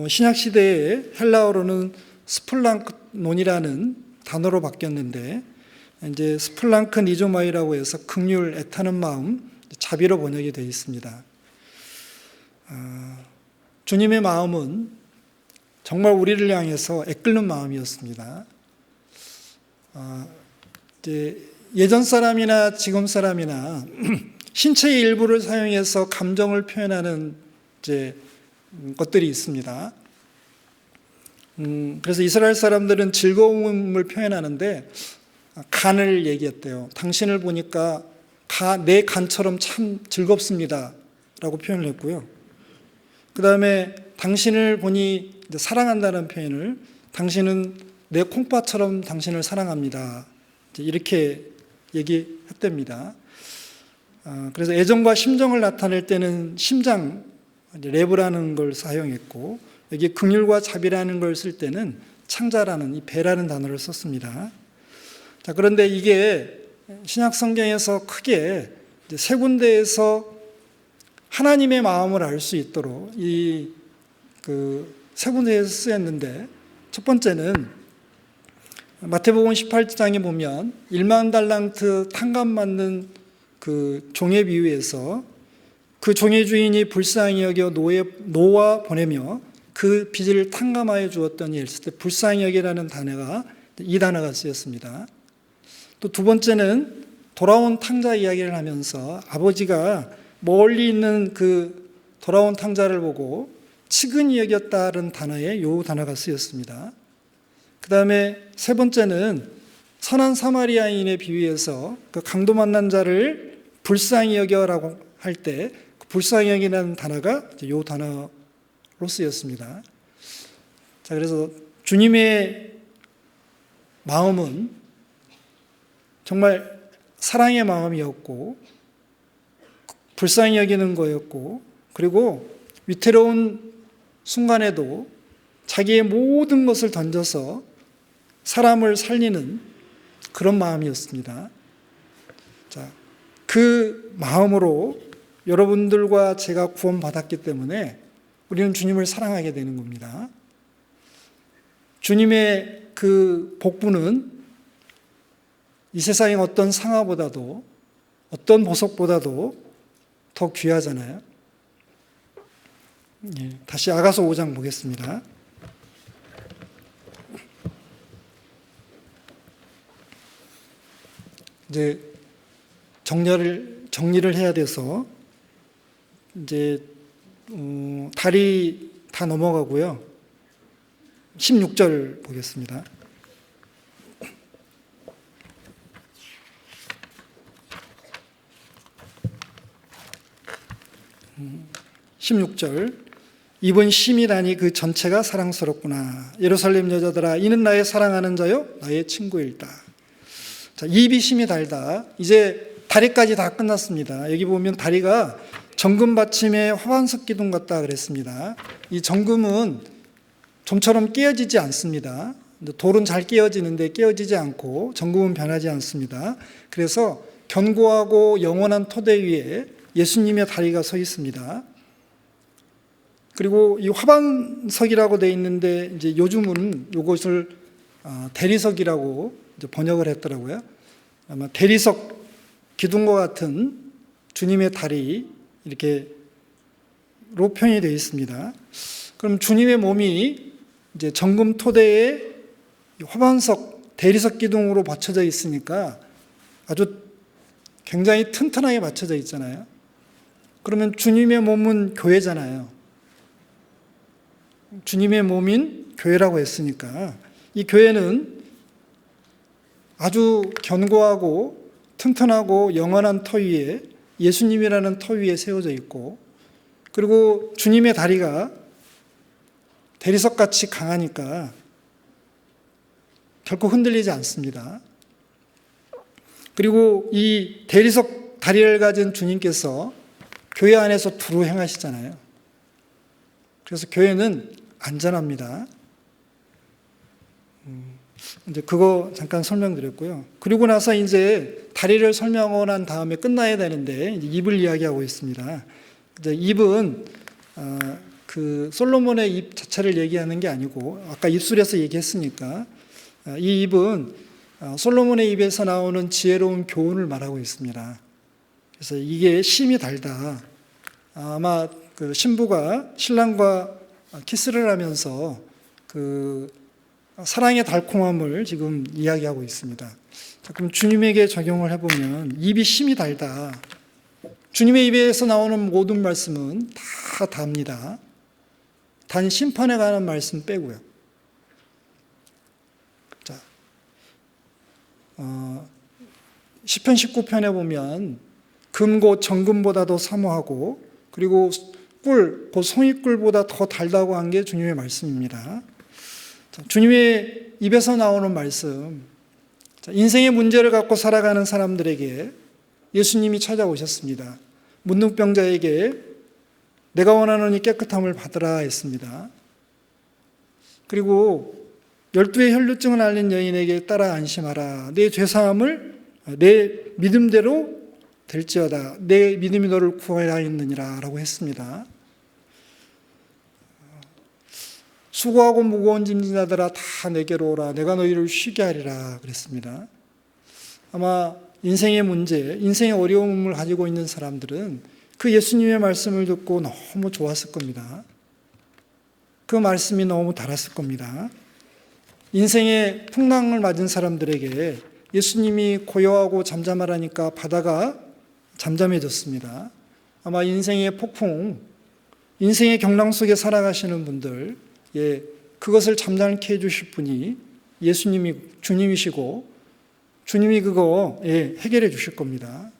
Speaker 1: 신약 시대에 헬라어로는 스플랑크논이라는 단어로 바뀌었는데, 이제 스플랑크 니조마이라고 해서 극률, 애타는 마음, 자비로 번역이 되어 있습니다. 주님의 마음은 정말 우리를 향해서 애끓는 마음이었습니다. 이제 예전 사람이나 지금 사람이나 신체의 일부를 사용해서 감정을 표현하는 이제 것들이 있습니다. 그래서 이스라엘 사람들은 즐거움을 표현하는데 간을 얘기했대요. 당신을 보니까 내 간처럼 참 즐겁습니다 라고 표현을 했고요. 그 다음에 당신을 보니 사랑한다는 표현을, 당신은 내 콩팥처럼 당신을 사랑합니다, 이렇게 얘기했답니다. 그래서 애정과 심정을 나타낼 때는 심장, 레브라는 걸 사용했고, 여기 긍휼과 자비라는 걸 쓸 때는 창자라는, 이 배라는 단어를 썼습니다. 자, 그런데 이게 신약 성경에서 크게 세 군데에서 하나님의 마음을 알 수 있도록 이 세 군데에서 쓰였는데, 첫 번째는 마태복음 18장에 보면 1만 달란트 탕감 맞는 그 종의 비유에서 그 종의 주인이 불쌍히 여겨 노아 보내며 그 빚을 탕감하여 주었더니 했을 때 불쌍히 여기라는 단어가, 이 단어가 쓰였습니다. 또 두 번째는 돌아온 탕자 이야기를 하면서 아버지가 멀리 있는 그 돌아온 탕자를 보고 측은히 여겼다는 단어에 이 단어가 쓰였습니다. 그 다음에 세 번째는 선한 사마리아인의 비유에서 그 강도 만난 자를 불쌍히 여겨라고 할 때 그 불쌍히 여기라는 단어가 이 단어로 쓰였습니다. 자, 그래서 주님의 마음은 정말 사랑의 마음이었고 불쌍히 여기는 거였고, 그리고 위태로운 순간에도 자기의 모든 것을 던져서 사람을 살리는 그런 마음이었습니다. 자, 그 마음으로 여러분들과 제가 구원받았기 때문에 우리는 주님을 사랑하게 되는 겁니다. 주님의 그 복부는 이 세상의 어떤 상아보다도, 어떤 보석보다도 더 귀하잖아요. 다시 아가서 5장 보겠습니다. 이제 정리를 해야 돼서 이제 달이 다 넘어가고요. 16절 보겠습니다. 16절, 입은 심이라니 그 전체가 사랑스럽구나. 예루살렘 여자들아, 이는 나의 사랑하는 자요 나의 친구일다. 자, 입이 심이 달다. 이제 다리까지 다 끝났습니다. 여기 보면 다리가 정금 받침의 화환석 기둥 같다 그랬습니다. 이 정금은 좀처럼 깨어지지 않습니다. 돌은 잘 깨어지는데 깨어지지 않고 정금은 변하지 않습니다. 그래서 견고하고 영원한 토대 위에 예수님의 다리가 서 있습니다. 그리고 이 화반석이라고 되어 있는데 이제 요즘은 이것을 대리석이라고 이제 번역을 했더라고요. 아마 대리석 기둥과 같은 주님의 다리, 이렇게로 표현이 되어 있습니다. 그럼 주님의 몸이 이제 정금 토대에 화반석, 대리석 기둥으로 받쳐져 있으니까 아주 굉장히 튼튼하게 받쳐져 있잖아요. 그러면 주님의 몸은 교회잖아요. 주님의 몸인 교회라고 했으니까 이 교회는 아주 견고하고 튼튼하고 영원한 터 위에, 예수님이라는 터 위에 세워져 있고, 그리고 주님의 다리가 대리석같이 강하니까 결코 흔들리지 않습니다. 그리고 이 대리석 다리를 가진 주님께서 교회 안에서 두루 행하시잖아요. 그래서 교회는 안전합니다. 이제 그거 잠깐 설명드렸고요. 그리고 나서 이제 다리를 설명하고 난 다음에 끝나야 되는데 이제 입을 이야기하고 있습니다. 이제 입은 그 솔로몬의 입 자체를 얘기하는 게 아니고 아까 입술에서 얘기했으니까 이 입은 솔로몬의 입에서 나오는 지혜로운 교훈을 말하고 있습니다. 그래서 이게 심이 달다. 아마 그 신부가 신랑과 키스를 하면서 그 사랑의 달콤함을 지금 이야기하고 있습니다. 자, 그럼 주님에게 적용을 해보면 입이 심이 달다. 주님의 입에서 나오는 모든 말씀은 다 답니다. 단 심판에 관한 말씀 빼고요. 자, 시편 19편에 보면 금 곧 정금보다도 사모하고 그리고 꿀, 곧 송이꿀보다 더 달다고 한 게 주님의 말씀입니다. 자, 주님의 입에서 나오는 말씀, 자, 인생의 문제를 갖고 살아가는 사람들에게 예수님이 찾아오셨습니다. 문둥병자에게 내가 원하는 이 깨끗함을 받으라 했습니다. 그리고 12의 혈루증을 앓는 여인에게 따라 안심하라. 내 죄사함을 내 믿음대로 될지어다. 내 믿음이 너를 구하였느니라 라고 했습니다. 수고하고 무거운 짐진 자들아 다 내게로 오라. 내가 너희를 쉬게 하리라 그랬습니다. 아마 인생의 문제, 인생의 어려움을 가지고 있는 사람들은 그 예수님의 말씀을 듣고 너무 좋았을 겁니다. 그 말씀이 너무 달았을 겁니다. 인생의 풍랑을 맞은 사람들에게 예수님이 고요하고 잠잠하라니까 바다가 잠잠해졌습니다. 아마 인생의 폭풍, 인생의 경랑 속에 살아가시는 분들, 그것을 잠잠케 해주실 분이 예수님이 주님이시고 주님이 그거 해결해 주실 겁니다.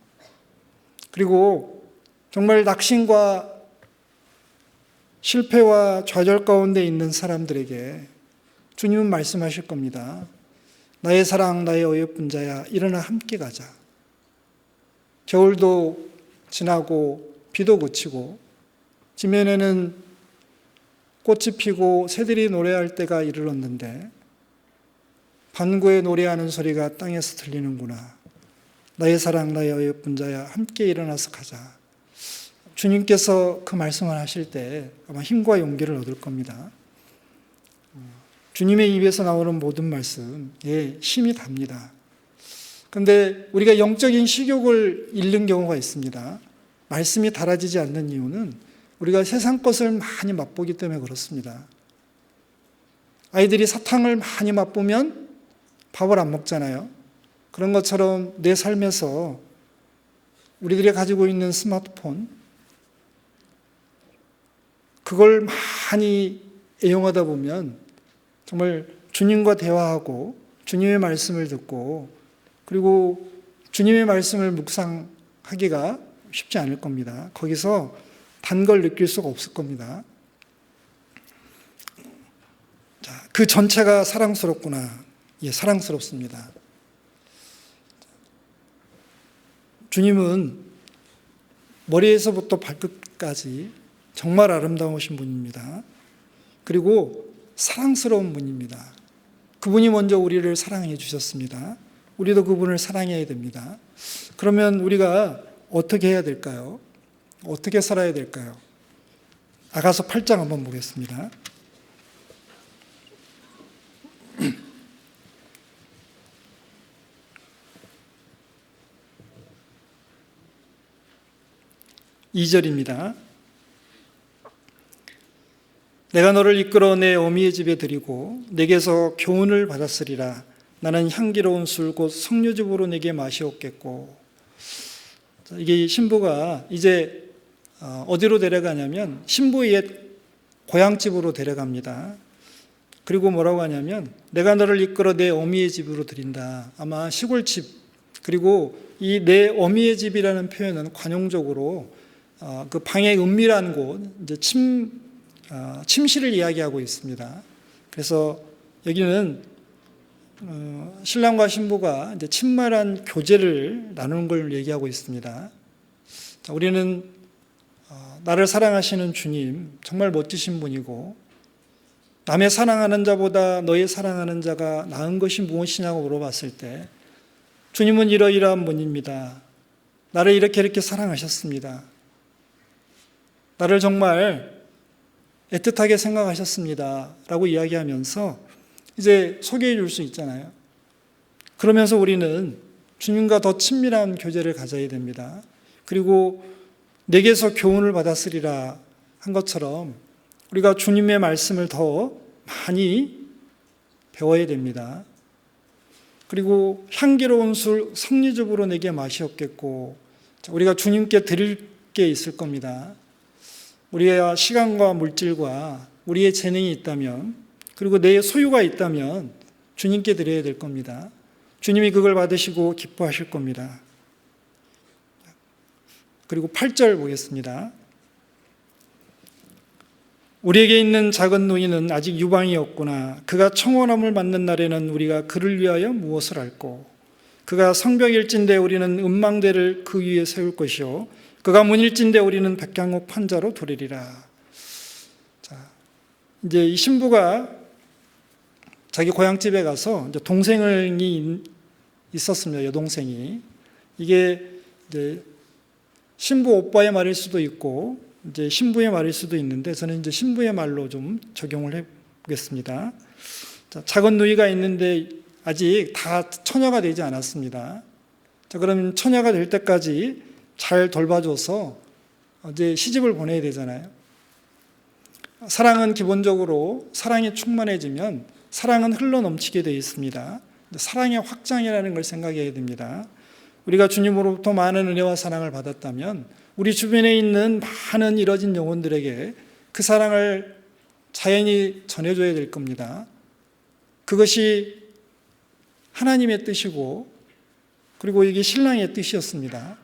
Speaker 1: 그리고 정말 낙심과 실패와 좌절 가운데 있는 사람들에게 주님은 말씀하실 겁니다. 나의 사랑, 나의 어여쁜 자야, 일어나 함께 가자. 겨울도 지나고 비도 그치고 지면에는 꽃이 피고 새들이 노래할 때가 이르렀는데 반구에 노래하는 소리가 땅에서 들리는구나. 나의 사랑, 나의 어여쁜 자야, 함께 일어나서 가자. 주님께서 그 말씀을 하실 때 아마 힘과 용기를 얻을 겁니다. 주님의 입에서 나오는 모든 말씀, 힘이 답니다. 그런데 우리가 영적인 식욕을 잃는 경우가 있습니다. 말씀이 달아지지 않는 이유는 우리가 세상 것을 많이 맛보기 때문에 그렇습니다. 아이들이 사탕을 많이 맛보면 밥을 안 먹잖아요. 그런 것처럼 내 삶에서 우리들이 가지고 있는 스마트폰, 그걸 많이 애용하다 보면 정말 주님과 대화하고 주님의 말씀을 듣고 그리고 주님의 말씀을 묵상하기가 쉽지 않을 겁니다. 거기서 단 걸 느낄 수가 없을 겁니다. 자, 그 전체가 사랑스럽구나. 사랑스럽습니다. 주님은 머리에서부터 발끝까지 정말 아름다우신 분입니다. 그리고 사랑스러운 분입니다. 그분이 먼저 우리를 사랑해 주셨습니다. 우리도 그분을 사랑해야 됩니다. 그러면 우리가 어떻게 해야 될까요? 어떻게 살아야 될까요? 아가서 8장 한번 보겠습니다. (2절입니다) 내가 너를 이끌어 내 어미의 집에 들이고 내게서 교훈을 받았으리라. 나는 향기로운 술 곧 석류즙으로 내게 마시었겠고. 이게 신부가 이제 어디로 데려가냐면 신부의 옛 고향집으로 데려갑니다. 그리고 뭐라고 하냐면 내가 너를 이끌어 내 어미의 집으로 들인다. 아마 시골집, 그리고 이 내 어미의 집이라는 표현은 관용적으로 그 방의 은밀한 곳, 이제 침실을 이야기하고 있습니다. 그래서 여기는 신랑과 신부가 이제 친밀한 교제를 나누는 걸 얘기하고 있습니다. 자, 우리는 나를 사랑하시는 주님 정말 멋지신 분이고 남의 사랑하는 자보다 너의 사랑하는 자가 나은 것이 무엇이냐고 물어봤을 때 주님은 이러이러한 분입니다. 나를 이렇게 사랑하셨습니다. 나를 정말 애틋하게 생각하셨습니다. 라고 이야기하면서 이제 소개해 줄 수 있잖아요. 그러면서 우리는 주님과 더 친밀한 교제를 가져야 됩니다. 그리고 내게서 교훈을 받았으리라 한 것처럼 우리가 주님의 말씀을 더 많이 배워야 됩니다. 그리고 향기로운 술 성리적으로 내게 맛이 없겠고 우리가 주님께 드릴 게 있을 겁니다. 우리의 시간과 물질과 우리의 재능이 있다면 그리고 내 소유가 있다면 주님께 드려야 될 겁니다. 주님이 그걸 받으시고 기뻐하실 겁니다. 그리고 8절 보겠습니다. 우리에게 있는 작은 노인은 아직 유방이 없구나. 그가 청혼함을 받는 날에는 우리가 그를 위하여 무엇을 할꼬. 그가 성벽일진데 우리는 음망대를 그 위에 세울 것이요 그가 문일진데 우리는 백향목 판자로 두리리라. 자, 이제 이 신부가 자기 고향집에 가서 이제 동생이 있었습니다. 여동생이. 이게 이제 신부 오빠의 말일 수도 있고 이제 신부의 말일 수도 있는데 저는 이제 신부의 말로 좀 적용을 해 보겠습니다. 자, 작은 누이가 있는데 아직 다 처녀가 되지 않았습니다. 자, 그럼 처녀가 될 때까지 잘 돌봐줘서 이제 시집을 보내야 되잖아요. 사랑은 기본적으로 사랑이 충만해지면 사랑은 흘러 넘치게 되어 있습니다. 사랑의 확장이라는 걸 생각해야 됩니다. 우리가 주님으로부터 많은 은혜와 사랑을 받았다면 우리 주변에 있는 많은 이뤄진 영혼들에게 그 사랑을 자연히 전해줘야 될 겁니다. 그것이 하나님의 뜻이고 그리고 이게 신랑의 뜻이었습니다.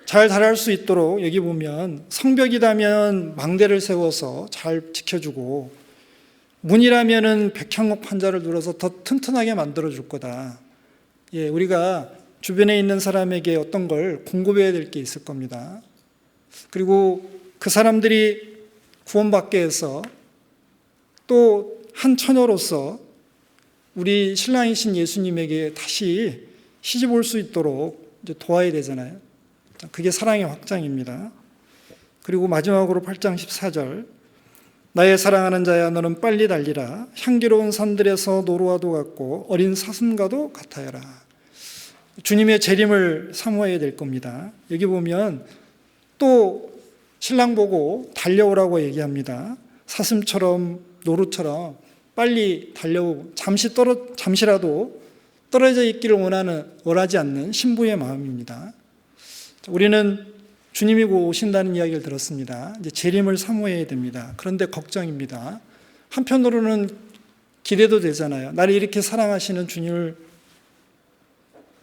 Speaker 1: 잘 자랄 수 있도록 여기 보면 성벽이라면 망대를 세워서 잘 지켜주고 문이라면은 백향목 판자를 눌러서 더 튼튼하게 만들어 줄 거다. 예, 우리가 주변에 있는 사람에게 어떤 걸 공급해야 될 게 있을 겁니다. 그리고 그 사람들이 구원받게 해서 또 한 처녀로서 우리 신랑이신 예수님에게 다시 시집 올 수 있도록 이제 도와야 되잖아요. 그게 사랑의 확장입니다. 그리고 마지막으로 8장 14절 나의 사랑하는 자야 너는 빨리 달리라 향기로운 산들에서 노루와도 같고 어린 사슴과도 같아야라. 주님의 재림을 사모해야 될 겁니다. 여기 보면 또 신랑 보고 달려오라고 얘기합니다. 사슴처럼 노루처럼 빨리 달려오고 잠시라도 떨어져 있기를 원하지 않는 신부의 마음입니다. 우리는 주님이 오신다는 이야기를 들었습니다. 이제 재림을 사모해야 됩니다. 그런데 걱정입니다. 한편으로는 기대도 되잖아요. 나를 이렇게 사랑하시는 주님을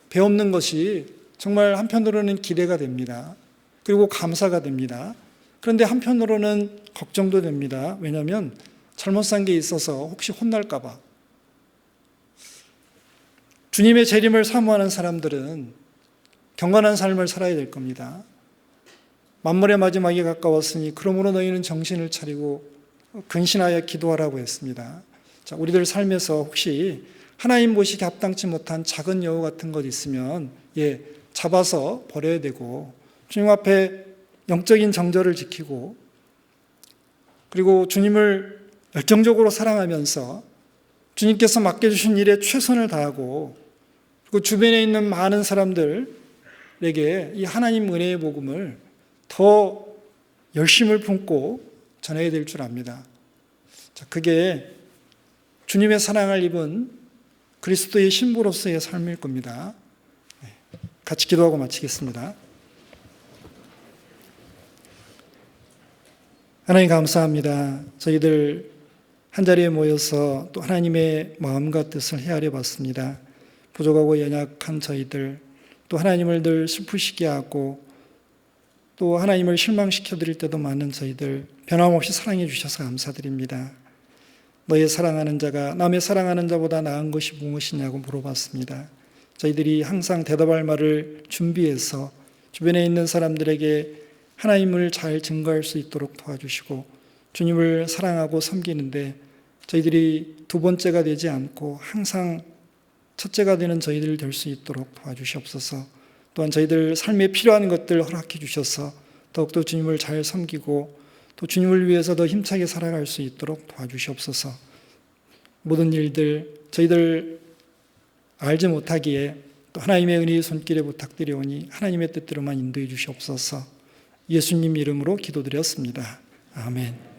Speaker 1: 배우는 것이 정말 한편으로는 기대가 됩니다. 그리고 감사가 됩니다. 그런데 한편으로는 걱정도 됩니다. 왜냐하면 잘못 산 게 있어서 혹시 혼날까 봐. 주님의 재림을 사모하는 사람들은 경건한 삶을 살아야 될 겁니다. 만물의 마지막이 가까웠으니 그러므로 너희는 정신을 차리고 근신하여 기도하라고 했습니다. 자, 우리들 삶에서 혹시 하나님 보시기에 합당치 못한 작은 여우 같은 것 있으면 잡아서 버려야 되고 주님 앞에 영적인 정절을 지키고 그리고 주님을 열정적으로 사랑하면서 주님께서 맡겨주신 일에 최선을 다하고 그리고 주변에 있는 많은 사람들에게 이 하나님 은혜의 복음을 더 열심을 품고 전해야 될 줄 압니다. 자, 그게 주님의 사랑을 입은 그리스도의 신부로서의 삶일 겁니다. 같이 기도하고 마치겠습니다. 하나님 감사합니다. 저희들 한자리에 모여서 또 하나님의 마음과 뜻을 헤아려 봤습니다. 부족하고 연약한 저희들, 또 하나님을 늘 슬프시게 하고 또 하나님을 실망시켜 드릴 때도 많은 저희들 변함없이 사랑해 주셔서 감사드립니다. 너의 사랑하는 자가 남의 사랑하는 자보다 나은 것이 무엇이냐고 물어봤습니다. 저희들이 항상 대답할 말을 준비해서 주변에 있는 사람들에게 하나님을 잘 증거할 수 있도록 도와주시고 주님을 사랑하고 섬기는데 저희들이 두 번째가 되지 않고 항상 첫째가 되는 저희들 될 수 있도록 도와주시옵소서. 또한 저희들 삶에 필요한 것들 허락해 주셔서 더욱더 주님을 잘 섬기고 또 주님을 위해서 더 힘차게 살아갈 수 있도록 도와주시옵소서. 모든 일들 저희들 알지 못하기에 또 하나님의 은혜의 손길에 부탁드리오니 하나님의 뜻대로만 인도해 주시옵소서. 예수님 이름으로 기도드렸습니다. 아멘.